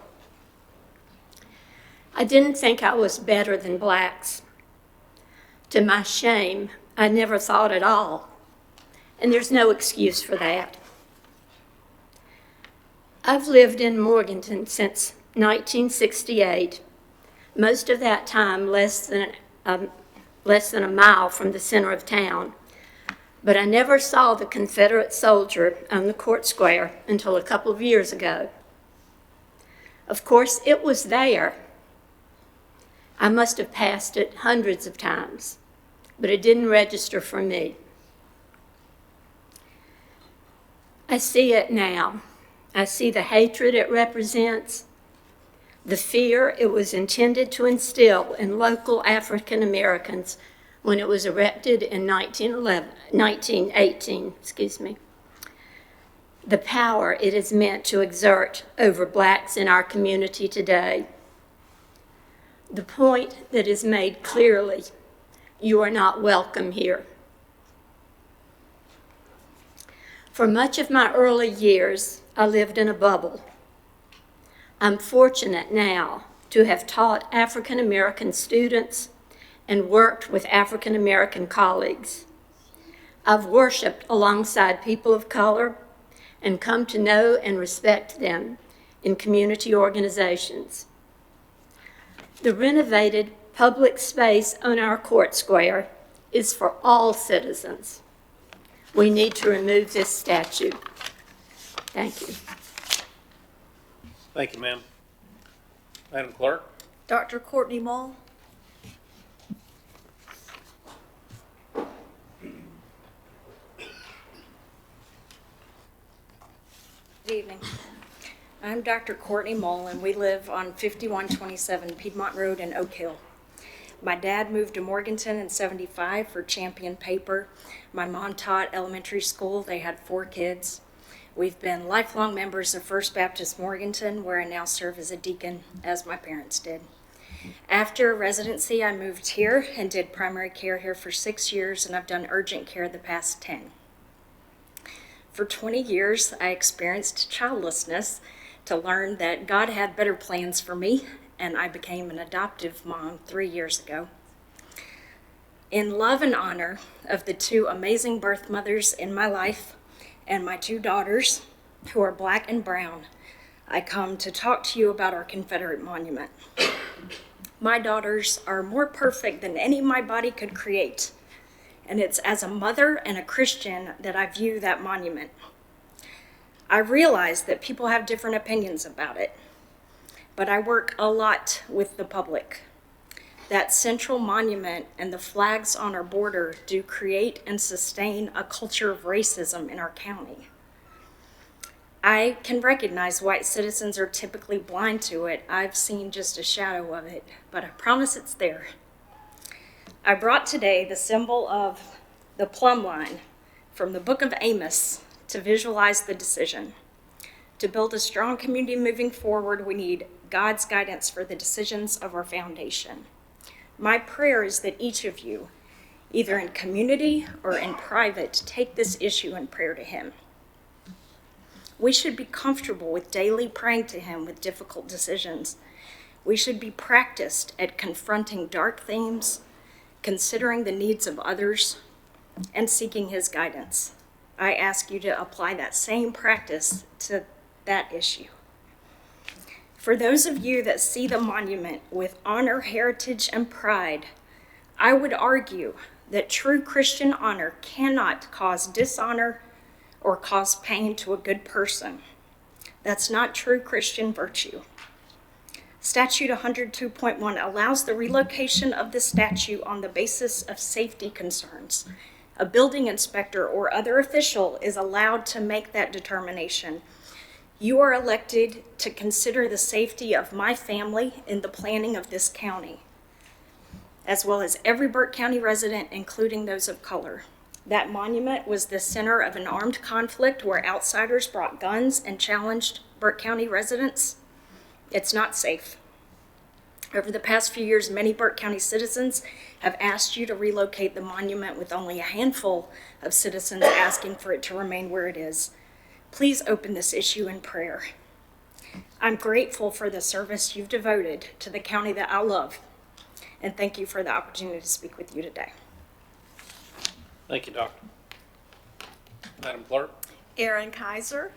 I didn't think I was better than blacks. To my shame, I never thought at all, and there's no excuse for that. I've lived in Morganton since 1968, most of that time less than a mile from the center of town, but I never saw the Confederate soldier on the court square until a couple of years ago. Of course, it was there. I must have passed it hundreds of times, but it didn't register for me. I see it now. I see the hatred it represents, the fear it was intended to instill in local African Americans when it was erected in 1918, the power it is meant to exert over blacks in our community today. The point that is made clearly: you are not welcome here. For much of my early years, I lived in a bubble. I'm fortunate now to have taught African American students and worked with African American colleagues. I've worshiped alongside people of color and come to know and respect them in community organizations. The renovated public space on our court square is for all citizens. We need to remove this statue. Thank you. Thank you, ma'am. Madam Clerk? Dr. Courtney Mull. Good evening. I'm Dr. Courtney Mull, and we live on 5127 Piedmont Road in Oak Hill. My dad moved to Morganton in '75 for Champion Paper. My mom taught elementary school. They had 4 kids. We've been lifelong members of First Baptist Morganton, where I now serve as a deacon, as my parents did. After residency, I moved here and did primary care here for 6 years, and I've done urgent care the past 10. For 20 years, I experienced childlessness to learn that God had better plans for me, and I became an adoptive mom 3 years ago. In love and honor of the 2 amazing birth mothers in my life and my 2 daughters, who are black and brown, I come to talk to you about our Confederate monument. My daughters are more perfect than any my body could create, and it's as a mother and a Christian that I view that monument. I realize that people have different opinions about it, but I work a lot with the public. That central monument and the flags on our border do create and sustain a culture of racism in our county. I can recognize white citizens are typically blind to it. I've seen just a shadow of it, but I promise it's there. I brought today the symbol of the plumb line from the book of Amos to visualize the decision. To build a strong community moving forward, we need God's guidance for the decisions of our foundation. My prayer is that each of you, either in community or in private, take this issue in prayer to Him. We should be comfortable with daily praying to Him with difficult decisions. We should be practiced at confronting dark themes, considering the needs of others, and seeking His guidance. I ask you to apply that same practice to that issue. For those of you that see the monument with honor, heritage, and pride, I would argue that true Christian honor cannot cause dishonor or cause pain to a good person. That's not true Christian virtue. Statute 102.1 allows the relocation of the statue on the basis of safety concerns. A building inspector or other official is allowed to make that determination. You are elected to consider the safety of my family in the planning of this county, as well as every Burke County resident, including those of color. That monument was the center of an armed conflict where outsiders brought guns and challenged Burke County residents. It's not safe. Over the past few years, many Burke County citizens have asked you to relocate the monument, with only a handful of citizens asking for it to remain where it is. Please open this issue in prayer. I'm grateful for the service you've devoted to the county that I love, and thank you for the opportunity to speak with you today. Thank you, Doctor. Madam Clerk. Aaron Kaiser.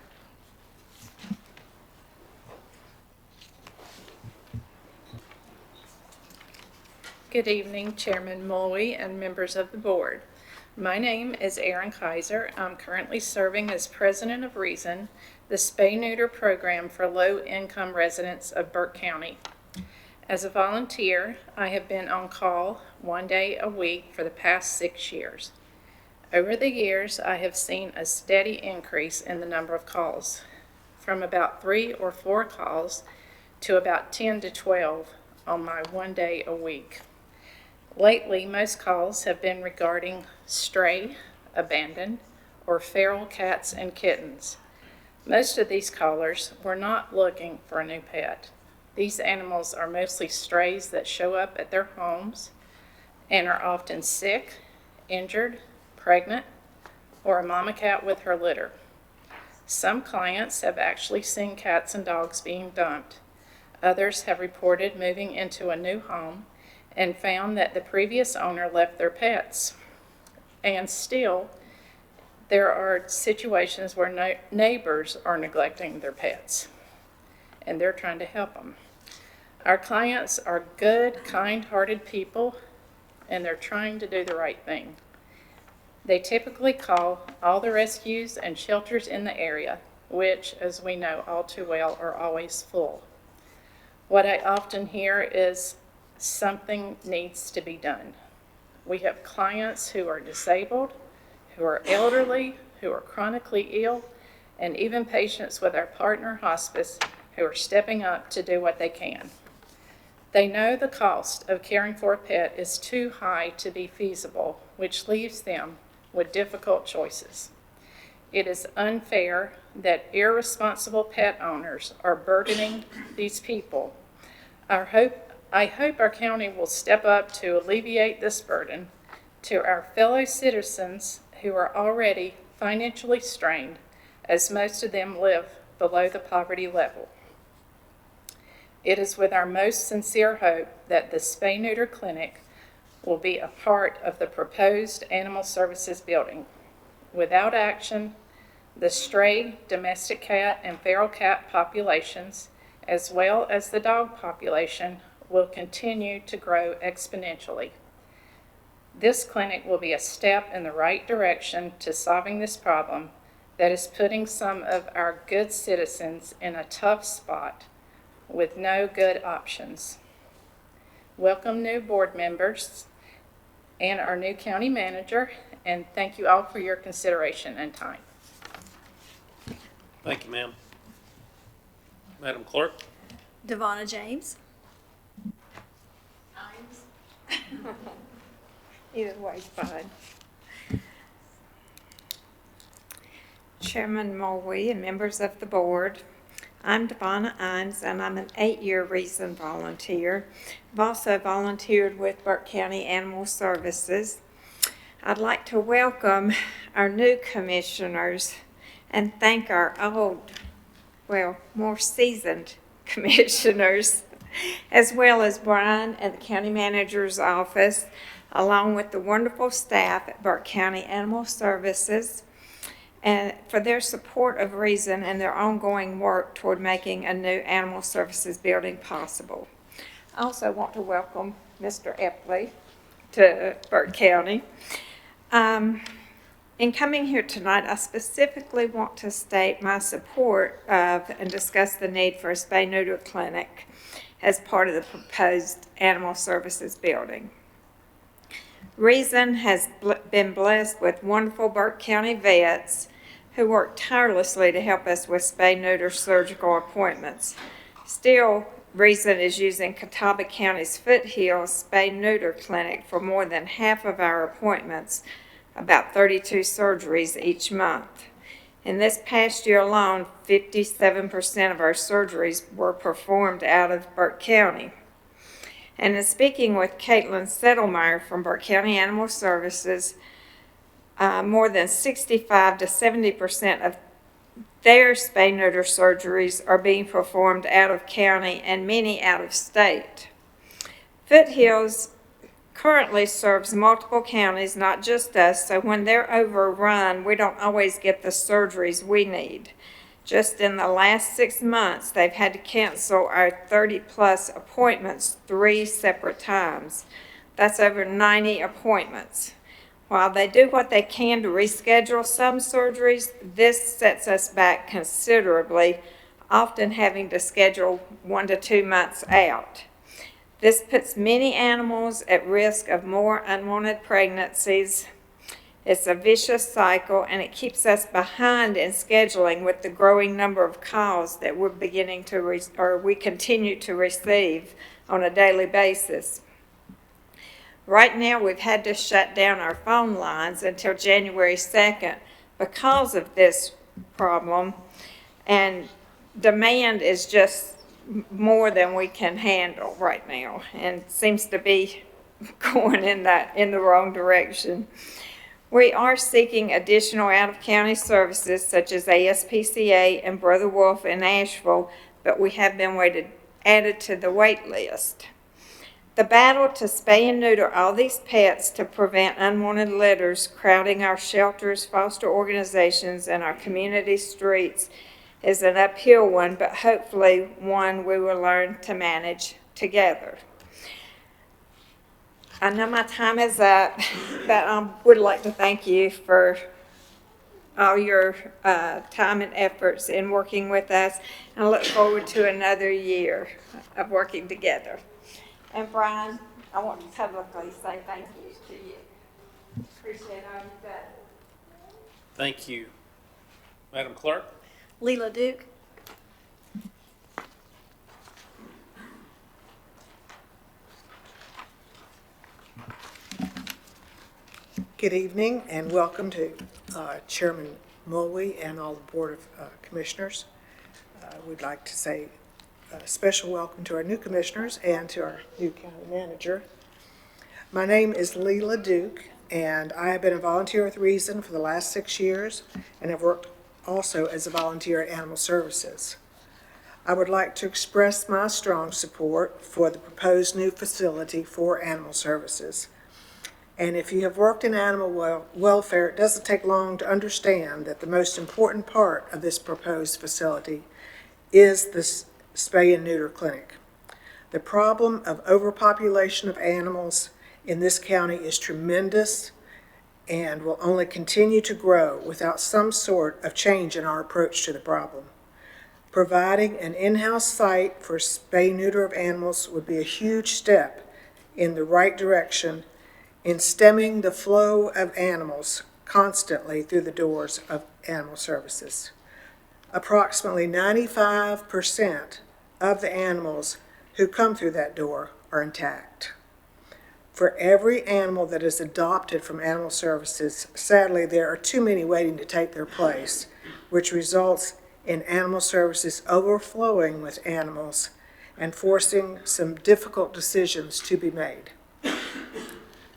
Good evening, Chairman Mulvey and members of the board. My name is Aaron Kaiser. I'm currently serving as president of Reason, the spay-neuter program for low-income residents of Burke County. As a volunteer, I have been on call 1 day a week for the past 6 years. Over the years, I have seen a steady increase in the number of calls, from about 3 or 4 calls to about 10 to 12 on my 1 day a week. Lately, most calls have been regarding stray, abandoned, or feral cats and kittens. Most of these callers were not looking for a new pet. These animals are mostly strays that show up at their homes and are often sick, injured, pregnant, or a mama cat with her litter. Some clients have actually seen cats and dogs being dumped. Others have reported moving into a new home and found that the previous owner left their pets. And still, there are situations where neighbors are neglecting their pets, and they're trying to help them. Our clients are good, kind-hearted people, and they're trying to do the right thing. They typically call all the rescues and shelters in the area, which, as we know all too well, are always full. What I often hear is, something needs to be done. We have clients who are disabled, who are elderly, who are chronically ill, and even patients with our partner hospice who are stepping up to do what they can. They know the cost of caring for a pet is too high to be feasible, which leaves them with difficult choices. It is unfair that irresponsible pet owners are burdening these people. I hope our county will step up to alleviate this burden to our fellow citizens who are already financially strained, as most of them live below the poverty level. It is with our most sincere hope that the spay-neuter clinic will be a part of the proposed animal services building. Without action, the stray, domestic cat, and feral cat populations, as well as the dog population, will continue to grow exponentially. This clinic will be a step in the right direction to solving this problem that is putting some of our good citizens in a tough spot with no good options. welcome new board members and our new county manager, and thank you all for your consideration and time. Thank you, ma'am. Madam Clerk? Devonna James. Either way's fine. Chairman Mulvey and members of the board, I'm Devonna Imes, and I'm an 8-year Reason volunteer. I've also volunteered with Burke County Animal Services. I'd like to welcome our new commissioners and thank our old, well, more seasoned commissioners, as well as Brian at the county manager's office, along with the wonderful staff at Burke County Animal Services, and for their support of Reason and their ongoing work toward making a new animal services building possible. I also want to welcome Mr. Epley to Burke County. In coming here tonight, I specifically want to state my support of and discuss the need for a spay-neuter clinic as part of the proposed animal services building. Reason has been blessed with wonderful Burke County vets who work tirelessly to help us with spay-neuter surgical appointments. Still, Reason is using Catawba County's Foothills Spay-Neuter Clinic for more than half of our appointments, about 32 surgeries each month. In this past year alone, 57% of our surgeries were performed out of Burke County. And in speaking with Caitlin Settlemeyer from Burke County Animal Services, more than 65 to 70% of their spay-neuter surgeries are being performed out of county and many out of state. Foothills currently serves multiple counties, not just us, so when they're overrun, we don't always get the surgeries we need. Just in the last 6 months, they've had to cancel our 30-plus appointments 3 separate times. That's over 90 appointments. While they do what they can to reschedule some surgeries, this sets us back considerably, often having to schedule 1 to 2 months out. This puts many animals at risk of more unwanted pregnancies. It's a vicious cycle, and it keeps us behind in scheduling with the growing number of calls that we're beginning to we continue to receive on a daily basis. Right now, we've had to shut down our phone lines until January 2nd because of this problem, and demand is just more than we can handle right now, and seems to be going in the wrong direction. We are seeking additional out-of-county services such as ASPCA and Brother Wolf in Asheville, but we have been added to the wait list. The battle to spay and neuter all these pets to prevent unwanted litters crowding our shelters, foster organizations, and our community streets is an uphill one, but hopefully one we will learn to manage together. I know my time is up, but I would like to thank you for all your time and efforts in working with us, and I look forward to another year of working together. And Brian, I want to publicly say thank you to you. Appreciate all you've done. Thank you. Madam Clerk? Leila Duke. Good evening and welcome to Chairman Mulvey and all the Board of Commissioners. We'd like to say a special welcome to our new commissioners and to our new county manager. My name is Leila Duke, and I have been a volunteer with Reason for the last 6 years and have worked also as a volunteer at Animal Services. I would like to express my strong support for the proposed new facility for Animal Services. And if you have worked in animal welfare, it doesn't take long to understand that the most important part of this proposed facility is this spay and neuter clinic. The problem of overpopulation of animals in this county is tremendous and will only continue to grow without some sort of change in our approach to the problem. Providing an in-house site for spay and neuter of animals would be a huge step in the right direction in stemming the flow of animals constantly through the doors of animal services. Approximately 95% of the animals who come through that door are intact. For every animal that is adopted from animal services, sadly, there are too many waiting to take their place, which results in animal services overflowing with animals and forcing some difficult decisions to be made.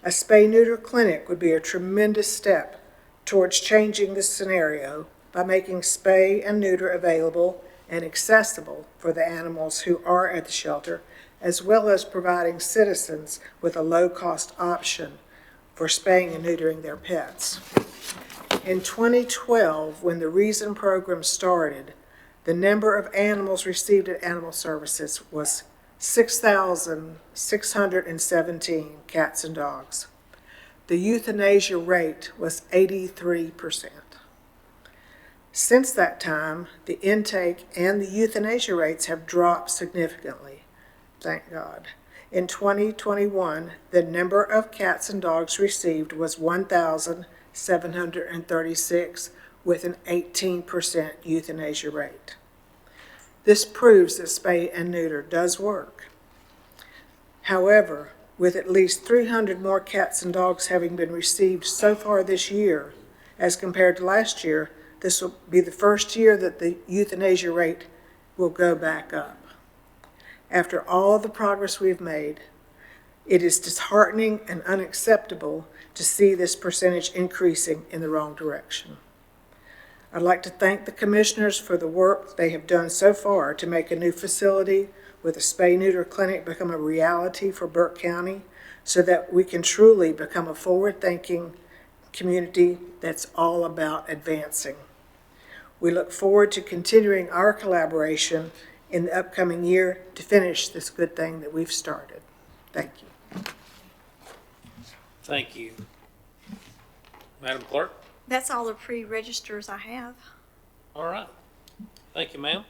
A spay-neuter clinic would be a tremendous step towards changing this scenario by making spay and neuter available and accessible for the animals who are at the shelter, as well as providing citizens with a low-cost option for spaying and neutering their pets. In 2012, when the Reason program started, the number of animals received at animal services was 6,617 cats and dogs. The euthanasia rate was 83%. Since that time, the intake and the euthanasia rates have dropped significantly, thank God. In 2021, the number of cats and dogs received was 1,736, with an 18% euthanasia rate. This proves that spay and neuter does work. However, with at least 300 more cats and dogs having been received so far this year, as compared to last year, this will be the first year that the euthanasia rate will go back up. After all the progress we've made, it is disheartening and unacceptable to see this percentage increasing in the wrong direction. I'd like to thank the commissioners for the work they have done so far to make a new facility with a spay-neuter clinic become a reality for Burke County so that we can truly become a forward-thinking community that's all about advancing. We look forward to continuing our collaboration in the upcoming year to finish this good thing that we've started. Thank you. Thank you. Madam Clerk? That's all the pre-registers I have. All right. Thank you, ma'am.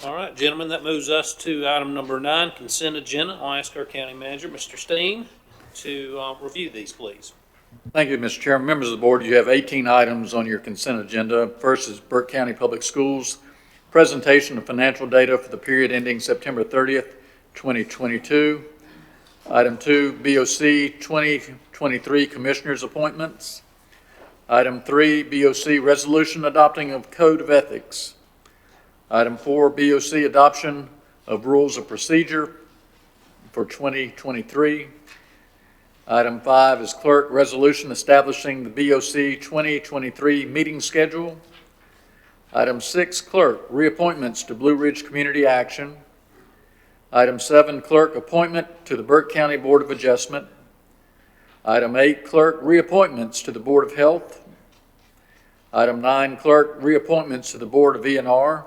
All right, gentlemen, that moves us to item number 9, consent agenda. I'll ask our county manager, Mr. Steen, to review these, please. Thank you, Mr. Chairman. Members of the board, you have 18 items on your consent agenda. First is Burke County Public Schools presentation of financial data for the period ending September 30th, 2022. Item 2, BOC 2023 Commissioners Appointments. Item 3, BOC Resolution Adopting of Code of Ethics. Item 4, BOC Adoption of Rules of Procedure for 2023. Item 5 is Clerk Resolution Establishing the BOC 2023 Meeting Schedule. Item 6, Clerk Reappointments to Blue Ridge Community Action. Item 7, Clerk Appointment to the Burke County Board of Adjustment. Item 8, Clerk Reappointments to the Board of Health. Item 9, Clerk Reappointments to the Board of E&R.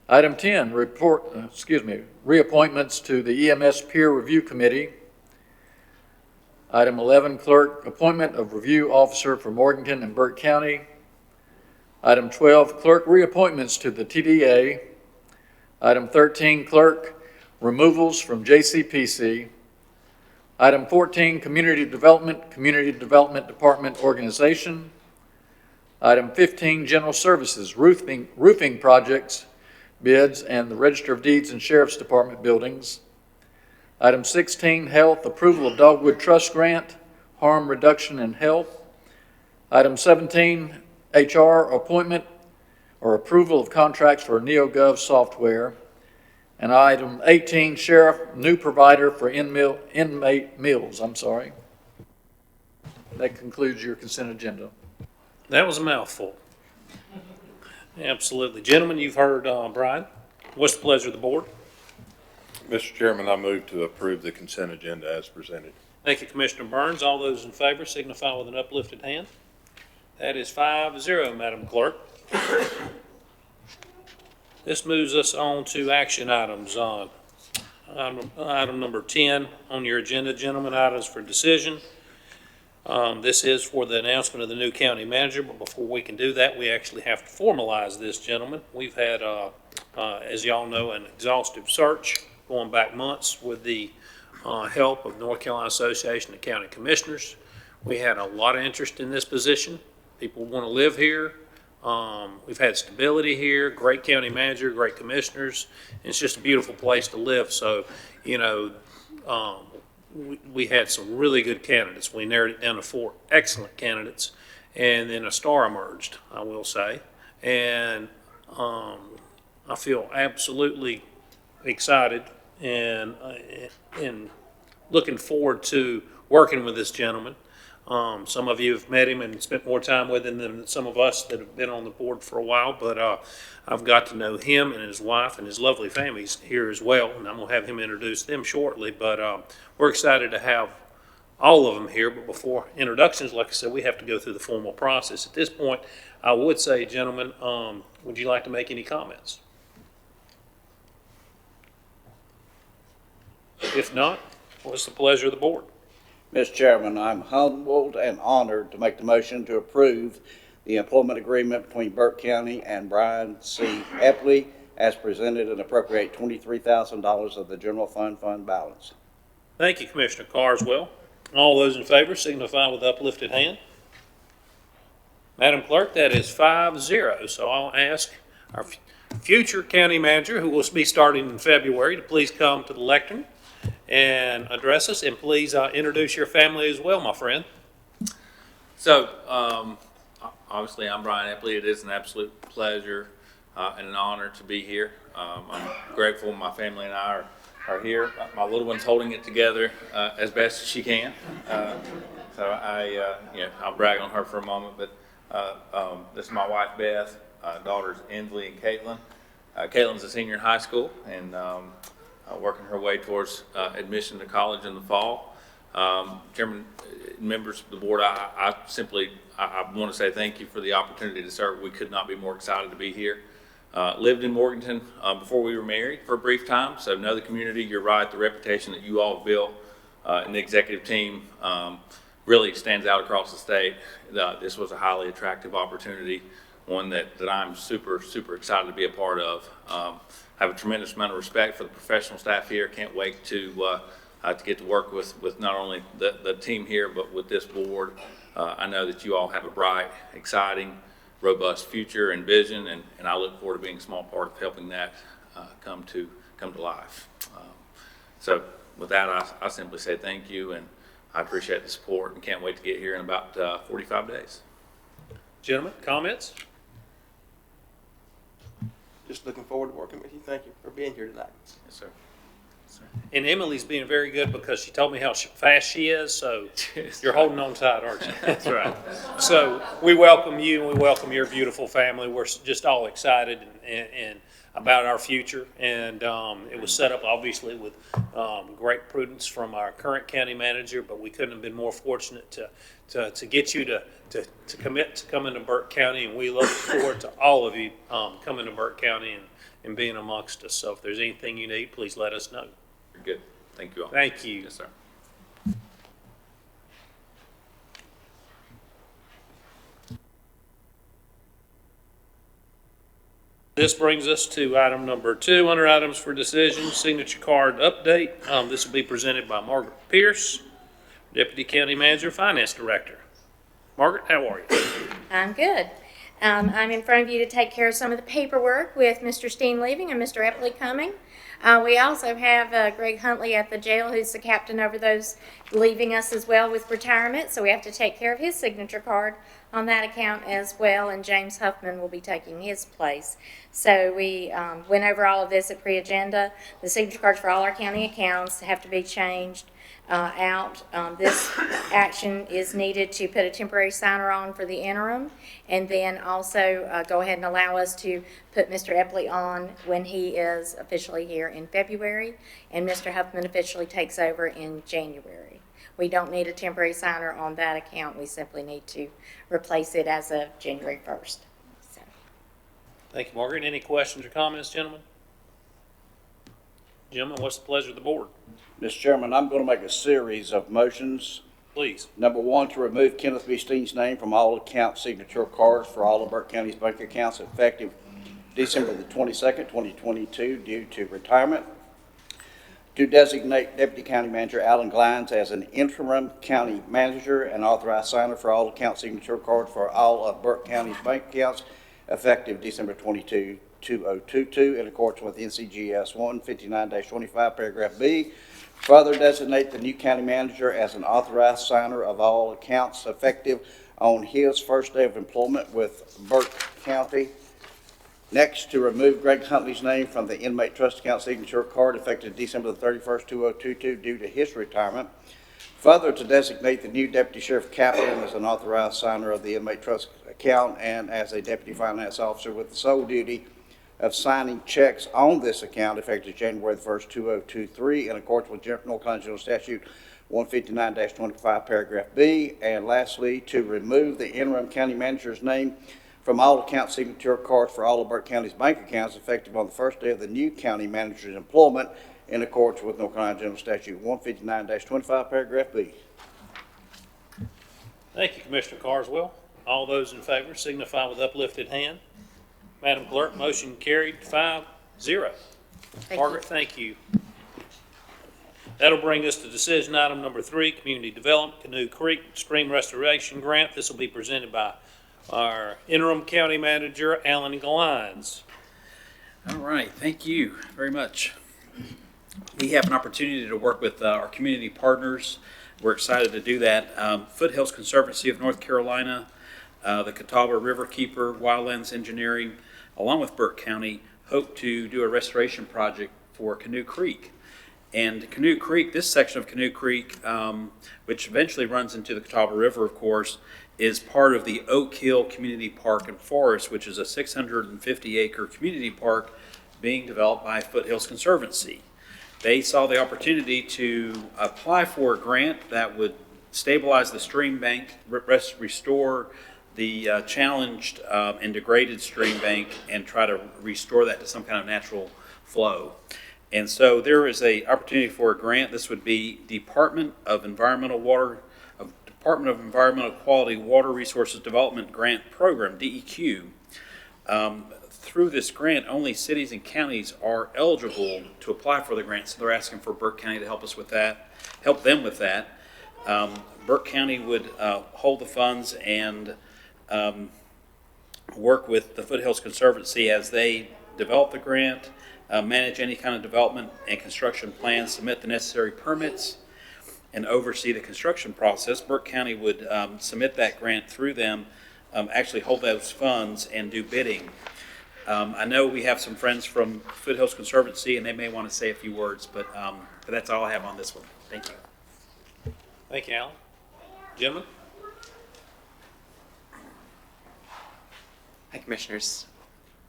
Item 10, Reappointments to the EMS Peer Review Committee. Item 11, Clerk Appointment of Review Officer for Morganton and Burke County. Item 12, Clerk Reappointments to the TDA. Item 13, Clerk Removals from JCPC. Item 14, Community Development Department Organization. Item 15, General Services, Roofing Projects, Bids, and the Register of Deeds and Sheriff's Department Buildings. Item 16, Health, Approval of Dogwood Trust Grant, Harm Reduction in Health. Item 17, HR, Appointment or Approval of Contracts for NeoGov Software. And item 18, Sheriff, New Provider for Inmate Meals. That concludes your consent agenda. That was a mouthful. Absolutely. Gentlemen, you've heard Brian. What's the pleasure of the board? Mr. Chairman, I move to approve the consent agenda as presented. Thank you, Commissioner Burns. All those in favor signify with an uplifted hand. That is 5-0, Madam Clerk. This moves us on to action items. Item number 10 on your agenda, gentlemen, items for decision. This is for the announcement of the new county manager, but before we can do that, we actually have to formalize this, gentlemen. We've had as y'all know, an exhaustive search going back months with the help of North Carolina Association of County Commissioners. We had a lot of interest in this position. People want to live here. We've had stability here, great county manager, great commissioners. It's just a beautiful place to live. So, you know, we had some really good candidates. We narrowed it down to 4 excellent candidates, and then a star emerged, I will say. And I feel absolutely excited and looking forward to working with this gentleman. Some of you have met him and spent more time with him than some of us that have been on the board for a while, but I've got to know him and his wife and his lovely families here as well, and I'm going to have him introduce them shortly. But we're excited to have all of them here, but before introductions, like I said, we have to go through the formal process. At this point, I would say, gentlemen, would you like to make any comments? If not, what's the pleasure of the board? Mr. Chairman, I'm humbled and honored to make the motion to approve the employment agreement between Burke County and Brian C. Epley as presented and appropriate $23,000 of the general fund balance. Thank you, Commissioner Carswell. All those in favor signify with uplifted hand. Madam Clerk, that is 5-0. So I'll ask our future county manager, who will be starting in February, to please come to the lectern and address us, and please introduce your family as well, my friend. So, obviously, I'm Brian Epley. It is an absolute pleasure and an honor to be here. I'm grateful my family and I are here. My little one's holding it together as best as she can. So I'll brag on her for a moment, but this is my wife, Beth, daughters, Inslee and Caitlin. Caitlin's a senior in high school and working her way towards admission to college in the fall. Chairman, members of the board, I want to say thank you for the opportunity to serve. We could not be more excited to be here. Lived in Morganton before we were married for a brief time, so know the community. You're right, the reputation that you all have built and the executive team really stands out across the state. This was a highly attractive opportunity, one that I'm super excited to be a part of. I have a tremendous amount of respect for the professional staff here. Can't wait to get to work with not only the team here, but with this board. I know that you all have a bright, exciting, robust future and vision, and I look forward to being a small part of helping that come to life. So with that, I simply say thank you, and I appreciate the support and can't wait to get here in about 45 days. Gentlemen, comments? Just looking forward to working with you. Thank you for being here tonight. Yes, sir. And Emily's being very good because she told me how fast she is, so you're holding on tight, aren't you? That's right. So we welcome you and we welcome your beautiful family. We're just all excited and about our future. And it was set up obviously with great prudence from our current county manager, but we couldn't have been more fortunate to get you to commit to coming to Burke County, and we look forward to all of you coming to Burke County and being amongst us. So if there's anything you need, please let us know. Good. Thank you all. Thank you. Yes, sir. This brings us to item number 2 under items for decision, signature card update. This will be presented by Margaret Pierce, Deputy County Manager, Finance Director. Margaret, how are you? I'm good. I'm in front of you to take care of some of the paperwork with Mr. Steen leaving and Mr. Epley coming. We also have Greg Huntley at the jail, who's the captain over those leaving us as well with retirement, so we have to take care of his signature card on that account as well, and James Huffman will be taking his place. So we went over all of this at pre-agenda. The signature cards for all our county accounts have to be changed out. This action is needed to put a temporary signer on for the interim, and then also go ahead and allow us to put Mr. Epley on when he is officially here in February, and Mr. Huffman officially takes over in January. We don't need a temporary signer on that account. We simply need to replace it as of January 1st. So. Thank you, Margaret. Any questions or comments, gentlemen? Gentlemen, what's the pleasure of the board? Mr. Chairman, I'm going to make a series of motions. Please. Number 1, to remove Kenneth B. Steen's name from all account signature cards for all of Burke County's bank accounts effective December the 22nd, 2022, due to retirement. To designate Deputy County Manager Alan Glines as an interim county manager and authorized signer for all account signature cards for all of Burke County's bank accounts effective December 22, 2022, in accordance with NCGS 159-25, paragraph B. Further designate the new county manager as an authorized signer of all accounts effective on his first day of employment with Burke County. Next, to remove Greg Huntley's name from the inmate trust account signature card effective December the 31st, 2022, due to his retirement. Further, to designate the new deputy sheriff captain as an authorized signer of the inmate trust account and as a deputy finance officer with the sole duty of signing checks on this account effective January the 1st, 2023, in accordance with North Carolina General Statute 159-25, paragraph B. And lastly, to remove the interim county manager's name from all account signature cards for all of Burke County's bank accounts effective on the first day of the new county manager's employment in accordance with North Carolina General Statute 159-25, paragraph B. Thank you, Commissioner Carswell. All those in favor signify with uplifted hand. Madam Clerk, motion carried 5-0. Margaret, thank you. That'll bring us to decision item number 3, Community Development, Canoe Creek Stream Restoration Grant. This will be presented by our interim county manager, Alan Glines. All right, thank you very much. We have an opportunity to work with our community partners. We're excited to do that. Foothills Conservancy of North Carolina, the Catawba Riverkeeper, Wildlands Engineering, along with Burke County, hope to do a restoration project for Canoe Creek. And Canoe Creek, this section of Canoe Creek, which eventually runs into the Catawba River, of course, is part of the Oak Hill Community Park and Forest, which is a 650-acre community park being developed by Foothills Conservancy. They saw the opportunity to apply for a grant that would stabilize the stream bank, restore the challenged and degraded stream bank, and try to restore that to some kind of natural flow. And so there is an opportunity for a grant. This would be Department of Environmental Quality Water Resources Development Grant Program, DEQ. Through this grant, only cities and counties are eligible to apply for the grant, so they're asking for Burke County to help us with that, help them with that. Burke County would hold the funds and work with the Foothills Conservancy as they develop the grant, manage any kind of development and construction plans, submit the necessary permits, and oversee the construction process. Burke County would submit that grant through them, actually hold those funds and do bidding. I know we have some friends from Foothills Conservancy, and they may want to say a few words, but that's all I have on this one. Thank you. Thank you, Alan. Gentlemen? Hi, Commissioners.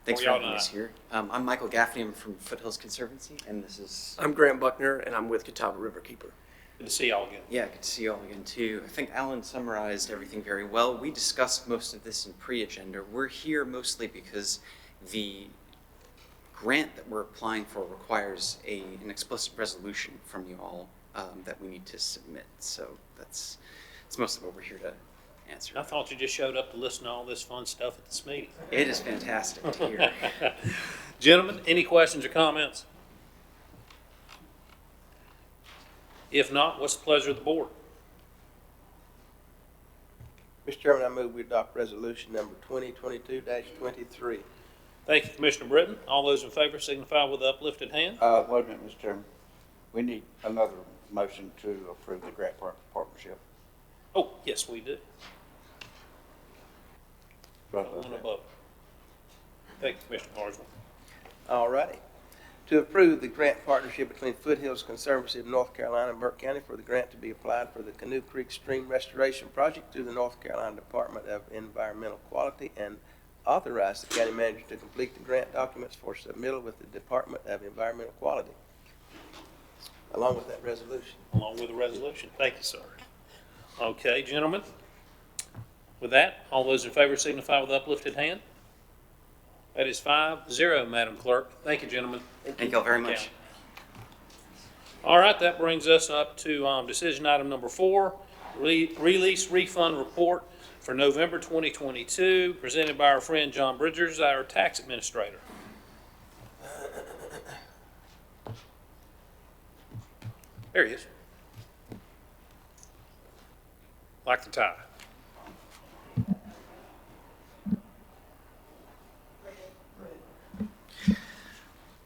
Thanks for having us here. I'm Michael Gaffney. I'm from Foothills Conservancy, and this is... I'm Graham Buckner, and I'm with Catawba Riverkeeper. Good to see y'all again. Yeah, good to see you all again, too. I think Alan summarized everything very well. We discussed most of this in pre-agenda. We're here mostly because the grant that we're applying for requires an explicit resolution from you all that we need to submit. So that's most of what we're here to answer. I thought you just showed up to listen to all this fun stuff at this meeting. It is fantastic to hear. Gentlemen, any questions or comments? If not, what's the pleasure of the board? Mr. Chairman, I move we adopt resolution number 2022-23. Thank you, Commissioner Britton. All those in favor signify with the uplifted hand. Wait a minute, Mr. Chairman. We need another motion to approve the grant partnership. Oh, yes, we do. Right. One above. Thank you, Commissioner Carswell. All righty. To approve the grant partnership between Foothills Conservancy of North Carolina and Burke County for the grant to be applied for the Canoe Creek Stream Restoration Project through the North Carolina Department of Environmental Quality, and authorize the county manager to complete the grant documents for submittal with the Department of Environmental Quality, along with that resolution. Along with the resolution. Thank you, sir. Okay, gentlemen. With that, all those in favor signify with uplifted hand. That is 5-0, Madam Clerk. Thank you, gentlemen. Thank you all very much. All right, that brings us up to decision item number 4, release refund report for November 2022, presented by our friend John Bridgers, our tax administrator. There he is. Like the tie.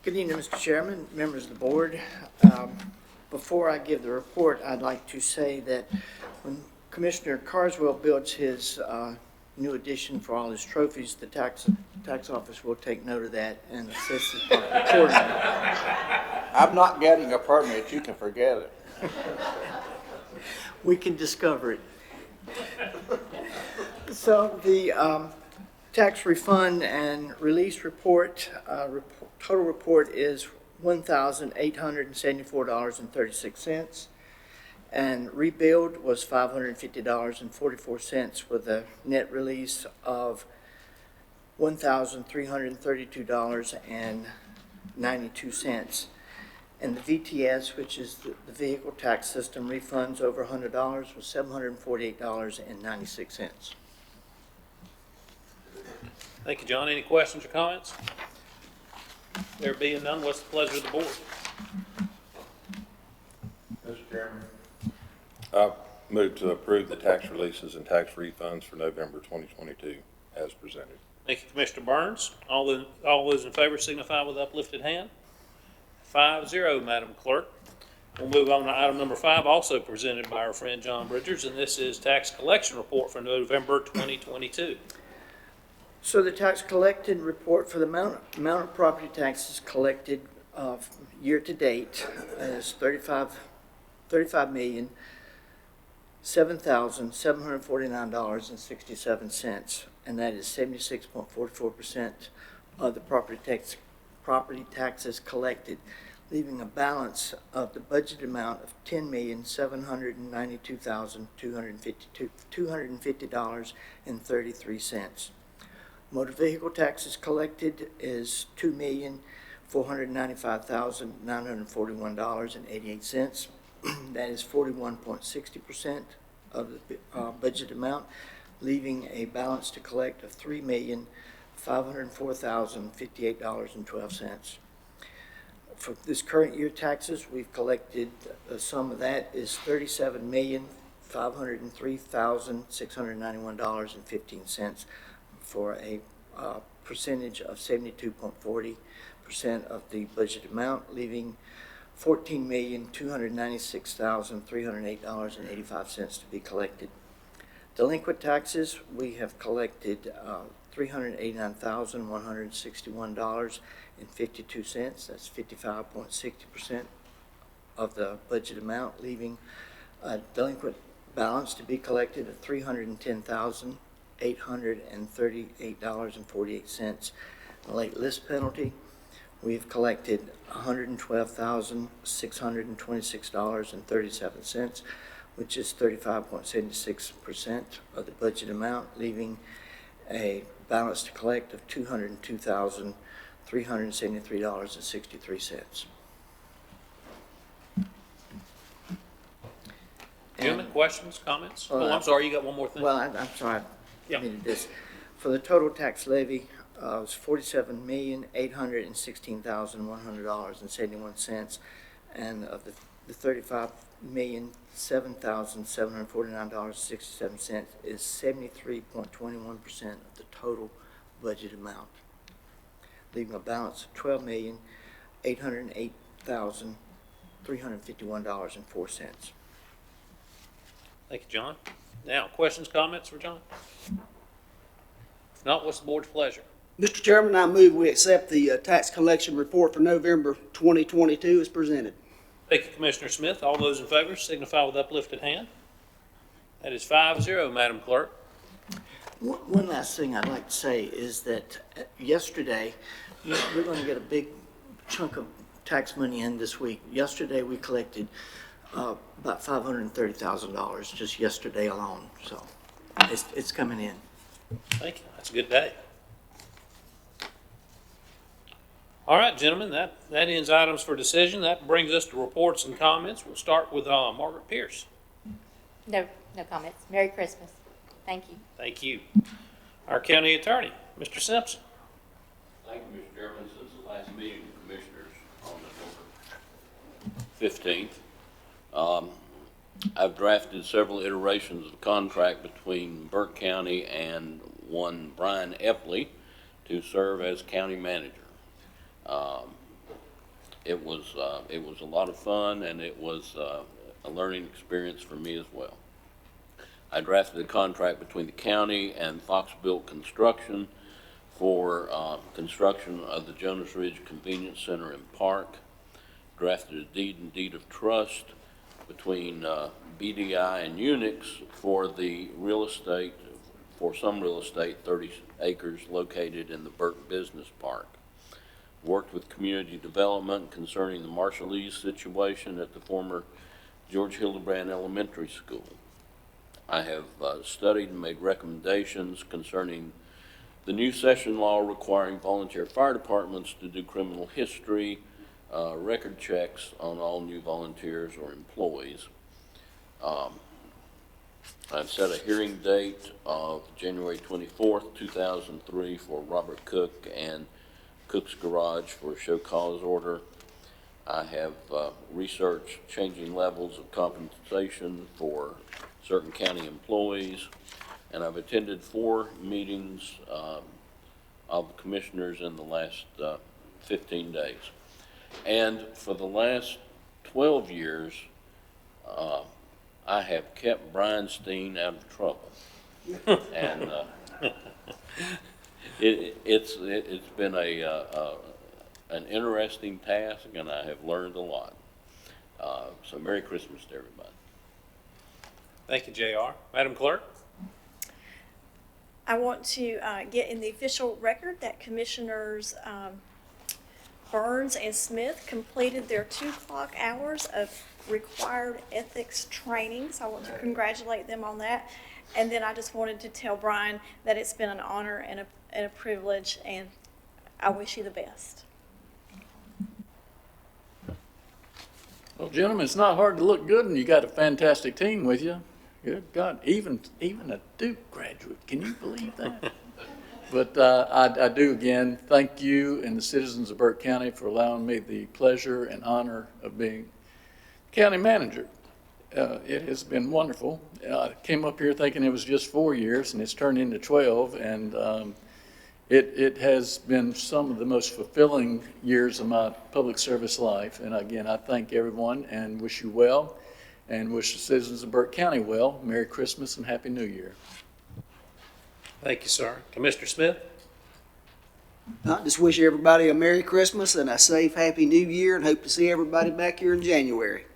Good evening, Mr. Chairman, members of the board. Before I give the report, I'd like to say that when Commissioner Carswell builds his new addition for all his trophies, the tax office will take note of that and assist us accordingly. I'm not getting a permit, you can forget it. We can discover it. So the tax refund and release report, total report is $1,874.36. And rebuild was $550.44 with a net release of $1,332.92. And the VTS, which is the vehicle tax system, refunds over $100 was $748.96. Thank you, John. Any questions or comments? There being none, what's the pleasure of the board? Mr. Chairman. I move to approve the tax releases and tax refunds for November 2022 as presented. Thank you, Commissioner Burns. All those in favor signify with uplifted hand. 5-0, Madam Clerk. We'll move on to item number 5, also presented by our friend John Bridgers, and this is tax collection report for November 2022. So the tax collected report for the amount of property taxes collected year to date is $35,749.67, and that is 76.44% of the property taxes collected, leaving a balance of the budget amount of $10,792,250.33. Motor vehicle taxes collected is $2,495,941.88. That is 41.60% of the budget amount, leaving a balance to collect of $3,504,058.12. For this current year taxes, we've collected, the sum of that is $37,503,691.15 for a percentage of 72.40% of the budget amount, leaving $14,296,308.85 to be collected. Delinquent taxes, we have collected $389,161.52. That's 55.60% of the budget amount, leaving a delinquent balance to be collected of $310,838.48. The late list penalty, we've collected $112,626.37, which is 35.76% of the budget amount, leaving a balance to collect of $202,373.63. Gentlemen, questions, comments? Well, I'm sorry, you got one more thing. Well, I'm sorry, Yeah. I needed this. For the total tax levy, it was $47,816,100.71, and of the $35,007,749.67 is 73.21% of the total budget amount, leaving a balance of $12,808,351.04. Thank you, John. Now, questions, comments for John? If not, what's the board's pleasure? Mr. Chairman, I move we accept the tax collection report for November 2022 as presented. Thank you, Commissioner Smith. All those in favor signify with uplifted hand. That is 5-0, Madam Clerk. One last thing I'd like to say is that yesterday, we're going to get a big chunk of tax money in this week. Yesterday, we collected about $530,000 just yesterday alone, so it's coming in. Thank you. That's a good day. All right, gentlemen, that ends items for decision. That brings us to reports and comments. We'll start with Margaret Pierce. No comments. Merry Christmas. Thank you. Thank you. Our county attorney, Mr. Simpson. Thank you, Mr. Chairman. Since the last meeting of commissioners on November 15th, I've drafted several iterations of contract between Burke County and one Brian Epley to serve as county manager. It was a lot of fun, and it was a learning experience for me as well. I drafted a contract between the county and Fox Built Construction for construction of the Jonas Ridge Convenience Center and Park. Drafted a deed and deed of trust between BDI and Unix for the real estate, for some real estate, 30 acres located in the Burke Business Park. Worked with community development concerning the Marshallese situation at the former George Hildebrand Elementary School. I have studied and made recommendations concerning the new session law requiring volunteer fire departments to do criminal history, record checks on all new volunteers or employees. I've set a hearing date of January 24th, 2003 for Robert Cook and Cook's Garage for a show cause order. I have researched changing levels of compensation for certain county employees, and I've attended 4 meetings of the commissioners in the last 15 days. And for the last 12 years, I have kept Brian Steen out of trouble. And it's been an interesting task, and I have learned a lot. So Merry Christmas to everybody. Thank you, JR. Madam Clerk? I want to get in the official record that Commissioners Burns and Smith completed their 2 clock hours of required ethics training. So I want to congratulate them on that. And then I just wanted to tell Brian that it's been an honor and a privilege, and I wish you the best. Well, gentlemen, it's not hard to look good, and you got a fantastic team with you. Good God, even a Duke graduate. Can you believe that? But I do again thank you and the citizens of Burke County for allowing me the pleasure and honor of being county manager. It has been wonderful. I came up here thinking it was just 4 years, and it's turned into 12, and it has been some of the most fulfilling years of my public service life. And again, I thank everyone and wish you well, and wish the citizens of Burke County well. Merry Christmas and Happy New Year. Thank you, sir. Commissioner Smith? I just wish everybody a Merry Christmas and a safe, Happy New Year, and hope to see everybody back here in January.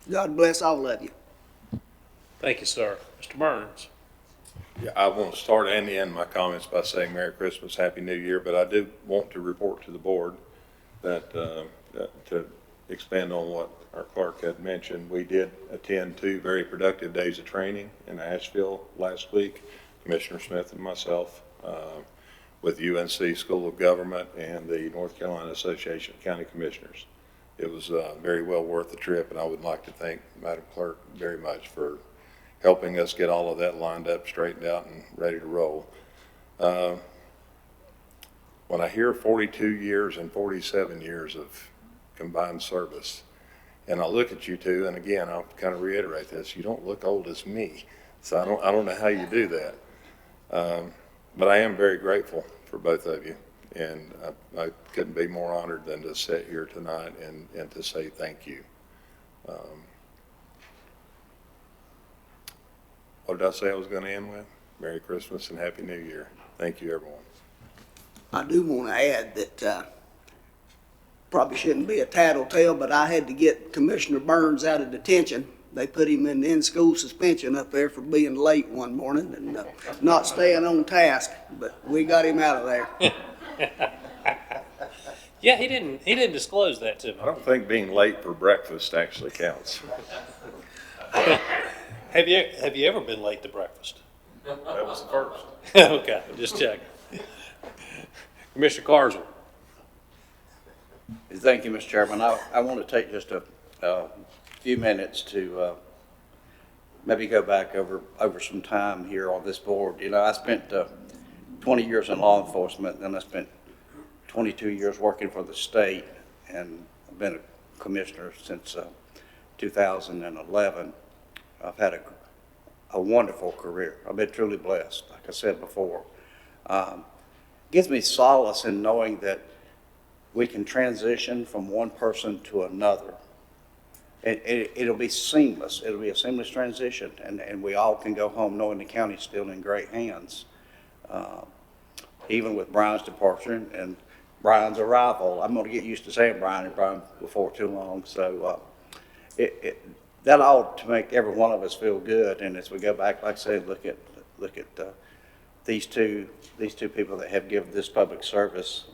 God bless all of you. Thank you, sir. Mr. Burns? Yeah, I want to start and end my comments by saying Merry Christmas, Happy New Year, but I do want to report to the board that, to expand on what our clerk had mentioned, we did attend 2 very productive days of training in Asheville last week, Commissioner Smith and myself, with UNC School of Government and the North Carolina Association of County Commissioners. It was very well worth the trip, and I would like to thank Madam Clerk very much for helping us get all of that lined up, straightened out, and ready to roll. When I hear 42 years and 47 years of combined service, and I look at you two, and again, I'll kind of reiterate this, you don't look old as me, so I don't know how you do that. But I am very grateful for both of you, and I couldn't be more honored than to sit here tonight and to say thank you. What did I say I was going to end with? Merry Christmas and Happy New Year. Thank you, everyone. I do want to add that probably shouldn't be a tattletale, but I had to get Commissioner Burns out of detention. They put him in in-school suspension up there for being late one morning and not staying on task, but we got him out of there. Yeah, he didn't disclose that to me. I don't think being late for breakfast actually counts. Have you ever been late to breakfast? That was the first. Okay, just checking. Commissioner Carswell. Thank you, Mr. Chairman. I want to take just a few minutes to maybe go back over some time here on this board. You know, I spent 20 years in law enforcement, and I spent 22 years working for the state, and I've been a commissioner since 2011. I've had a wonderful career. I've been truly blessed, like I said before. Gives me solace in knowing that we can transition from one person to another. It'll be seamless. It'll be a seamless transition, and we all can go home knowing the county's still in great hands. Even with Brian's departure and Brian's arrival, I'm going to get used to saying Brian and Brian before too long. So that ought to make every one of us feel good. And as we go back, like I said, look at these two people that have given this public service.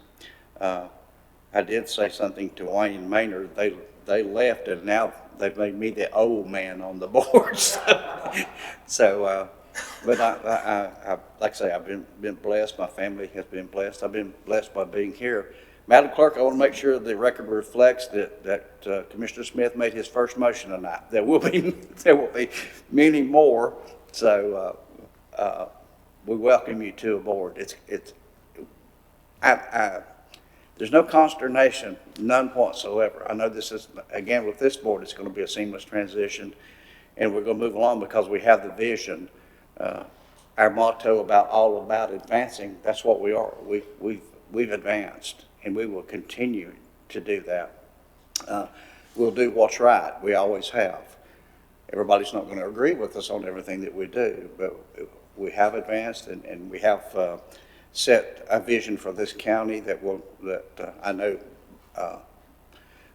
I did say something to Wayne Maynard. They left, and now they've made me the old man on the board. But I like I say, I've been blessed. My family has been blessed. I've been blessed by being here. Madam Clerk, I want to make sure the record reflects that Commissioner Smith made his first motion tonight. There will be many more. So we welcome you to aboard. There's no consternation, none whatsoever. I know this is, again, with this board, it's going to be a seamless transition, and we're going to move along because we have the vision. Our motto all about advancing, that's what we are. We've advanced, and we will continue to do that. We'll do what's right. We always have. Everybody's not going to agree with us on everything that we do, but we have advanced, and we have set a vision for this county that I know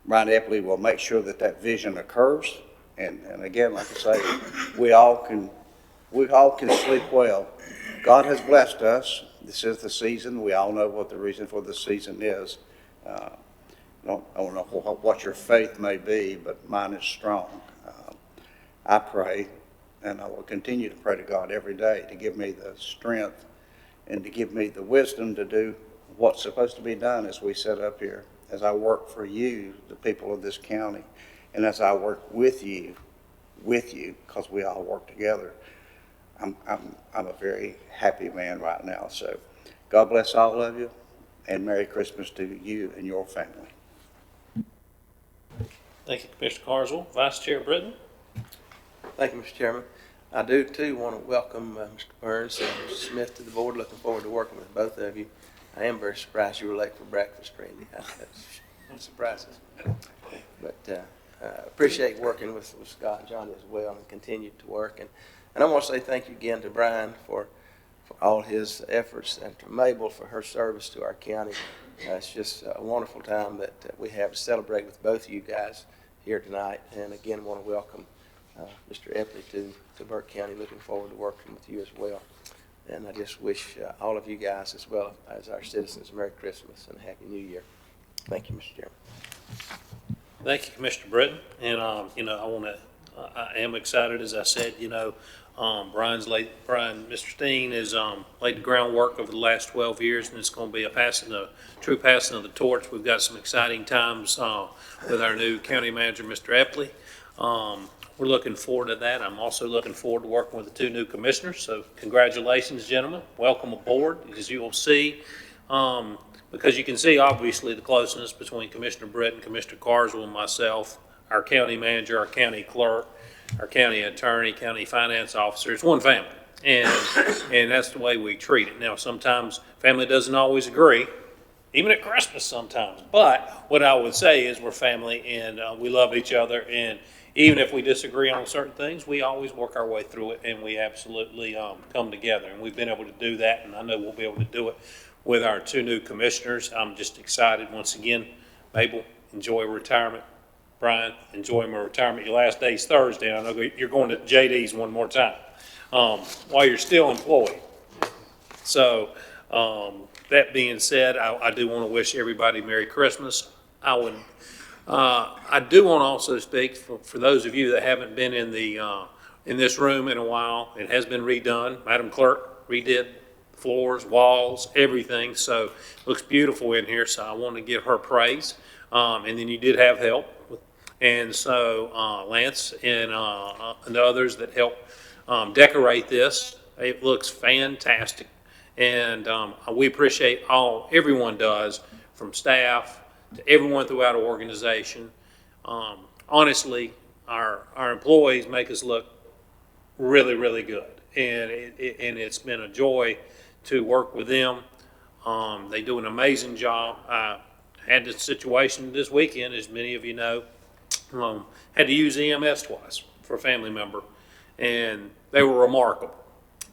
Brian Eppley will make sure that vision occurs. And again, like I say, we all can sleep well. God has blessed us. This is the season. We all know what the reason for the season is. I don't know what your faith may be, but mine is strong. I pray, and I will continue to pray to God every day to give me the strength and to give me the wisdom to do what's supposed to be done as we set up here, as I work for you, the people of this county, and as I work with you, because we all work together. I'm a very happy man right now. So God bless all of you, and Merry Christmas to you and your family. Thank you, Commissioner Carswell. Vice Chair Britton. Thank you, Mr. Chairman. I do, too, want to welcome Mr. Burns and Mr. Smith to the board. Looking forward to working with both of you. I am very surprised you were late for breakfast, Randy. That surprises me. But appreciate working with Scott and Johnny as well, and continue to work. And I want to say thank you again to Brian for all his efforts, and to Mabel for her service to our county. It's just a wonderful time that we have to celebrate with both of you guys here tonight. And again, want to welcome Mr. Eppley to Burke County. Looking forward to working with you as well. And I just wish all of you guys, as well as our citizens, Merry Christmas and Happy New Year. Thank you, Mr. Chairman. Thank you, Commissioner Britton. And, I am excited, as I said, Mr. Steen has laid the groundwork over the last 12 years, and it's going to be a true passing of the torch. We've got some exciting times with our new county manager, Mr. Eppley. We're looking forward to that. I'm also looking forward to working with the two new commissioners. So congratulations, gentlemen. Welcome aboard. As you will see, because you can see, obviously, the closeness between Commissioner Britton, Commissioner Carswell, and myself, our county manager, our county clerk, our county attorney, county finance officer. It's one family, and that's the way we treat it. Now, sometimes family doesn't always agree, even at Christmas sometimes. But what I would say is we're family, and we love each other. And even if we disagree on certain things, we always work our way through it, and we absolutely come together. And we've been able to do that, and I know we'll be able to do it with our two new commissioners. I'm just excited once again. Mabel, enjoy retirement. Brian, enjoy my retirement. Your last day is Thursday. I know you're going to JD's one more time while you're still employed. So that being said, I do want to wish everybody Merry Christmas. I do want to also speak for those of you that haven't been in this room in a while. It has been redone. Madam Clerk redid floors, walls, everything. So it looks beautiful in here. So I want to give her praise. And then you did have help. And so Lance and the others that helped decorate this, it looks fantastic. And we appreciate everyone does, from staff to everyone throughout our organization. Honestly, our employees make us look really, really good. And it's been a joy to work with them. They do an amazing job. I had this situation this weekend, as many of you know, had to use EMS twice for a family member, and they were remarkable.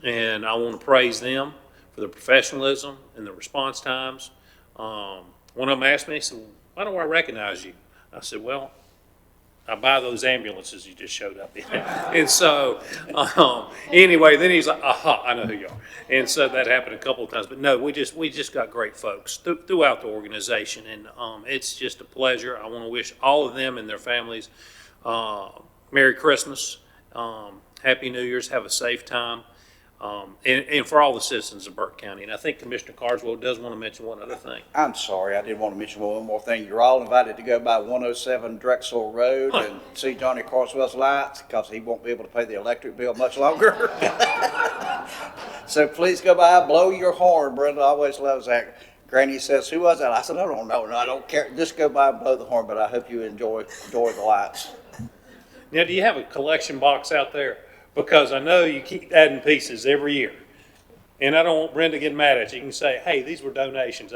And I want to praise them for the professionalism and the response times. One of them asked me, he said, "Why do I recognize you?" I said, "Well, I buy those ambulances you just showed up in." And so, anyway, then he's like, "Aha, I know who you are." And so that happened a couple of times. But no, we just got great folks throughout the organization, and it's just a pleasure. I want to wish all of them and their families Merry Christmas, Happy New Year's, have a safe time. And for all the citizens of Burke County. And I think Commissioner Carswell does want to mention one other thing. I'm sorry, I did want to mention one more thing. You're all invited to go by 107 Drexel Road and see Johnny Carswell's lights, because he won't be able to pay the electric bill much longer. So please go by, blow your horn. Brenda always loves that. Granny says, "Who was that?" I said, "I don't know. No, I don't care. Just go by and blow the horn," but I hope you enjoy the lights. Now, do you have a collection box out there? Because I know you keep adding pieces every year. And I don't want Brenda to get mad at you. You can say, "Hey, these were donations."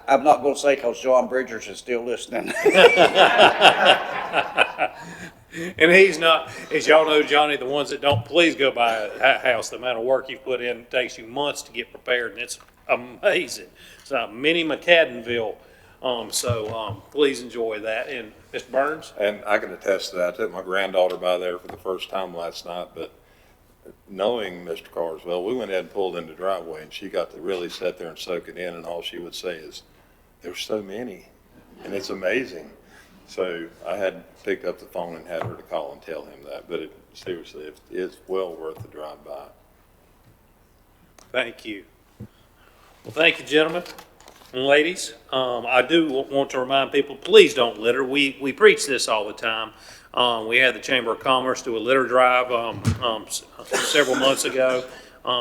I'm not going to say, because John Bridgers is still listening. And he's not, as y'all know, Johnny, the ones that don't, please go by a house. The amount of work you've put in, it takes you months to get prepared, and it's amazing. It's a mini McCaddenville. Please enjoy that. And Mr. Burns? And I can attest to that. I took my granddaughter by there for the first time last night, but knowing Mr. Carswell, we went ahead and pulled in the driveway, and she got to really sit there and soak it in, and all she would say is, "There's so many, and it's amazing." So I had picked up the phone and had her to call and tell him that, but seriously, it's well worth the drive by. Thank you. Well, thank you, gentlemen and ladies. I do want to remind people, please don't litter. We preach this all the time. We had the Chamber of Commerce do a litter drive several months ago.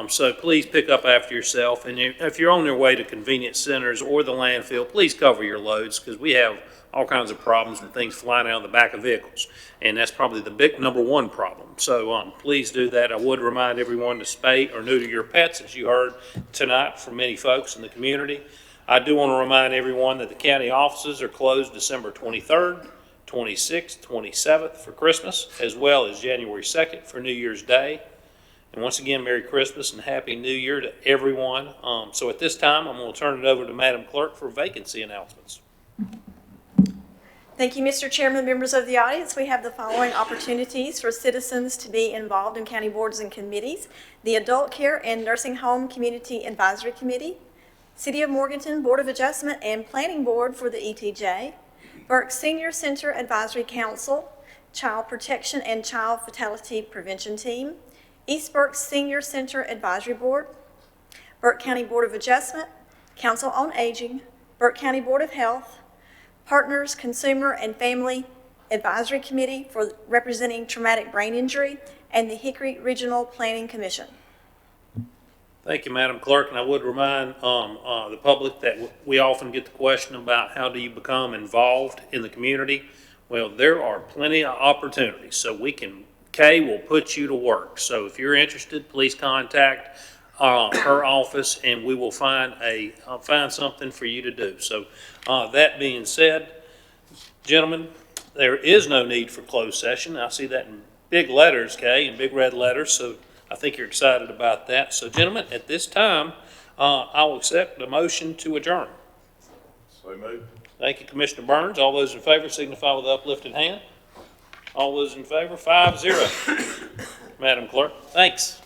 So please pick up after yourself. And if you're on your way to convenience centers or the landfill, please cover your loads, because we have all kinds of problems with things flying out of the back of vehicles. And that's probably the big number one problem. So please do that. I would remind everyone to spay or neuter your pets, as you heard tonight from many folks in the community. I do want to remind everyone that the county offices are closed December 23rd, 26th, 27th for Christmas, as well as January 2nd for New Year's Day. And once again, Merry Christmas and Happy New Year to everyone. So at this time, I'm going to turn it over to Madam Clerk for vacancy announcements. Thank you, Mr. Chairman, members of the audience. We have the following opportunities for citizens to be involved in county boards and committees: the Adult Care and Nursing Home Community Advisory Committee, City of Morganton Board of Adjustment and Planning Board for the ETJ, Burke Senior Center Advisory Council, Child Protection and Child Fatality Prevention Team, East Burke Senior Center Advisory Board, Burke County Board of Adjustment, Council on Aging, Burke County Board of Health, Partners Consumer and Family Advisory Committee for representing traumatic brain injury, and the Hickory Regional Planning Commission. Thank you, Madam Clerk, and I would remind the public that we often get the question about how do you become involved in the community. Well, there are plenty of opportunities, so Kay will put you to work. So if you're interested, please contact her office, and we will find something for you to do. So that being said, gentlemen, there is no need for closed session. I see that in big letters, Kay, in big red letters, so I think you're excited about that. So gentlemen, at this time, I'll accept the motion to adjourn. So moved. Thank you, Commissioner Burns. All those in favor signify with uplifted hand. All those in favor, 5-0. Madam Clerk, thanks.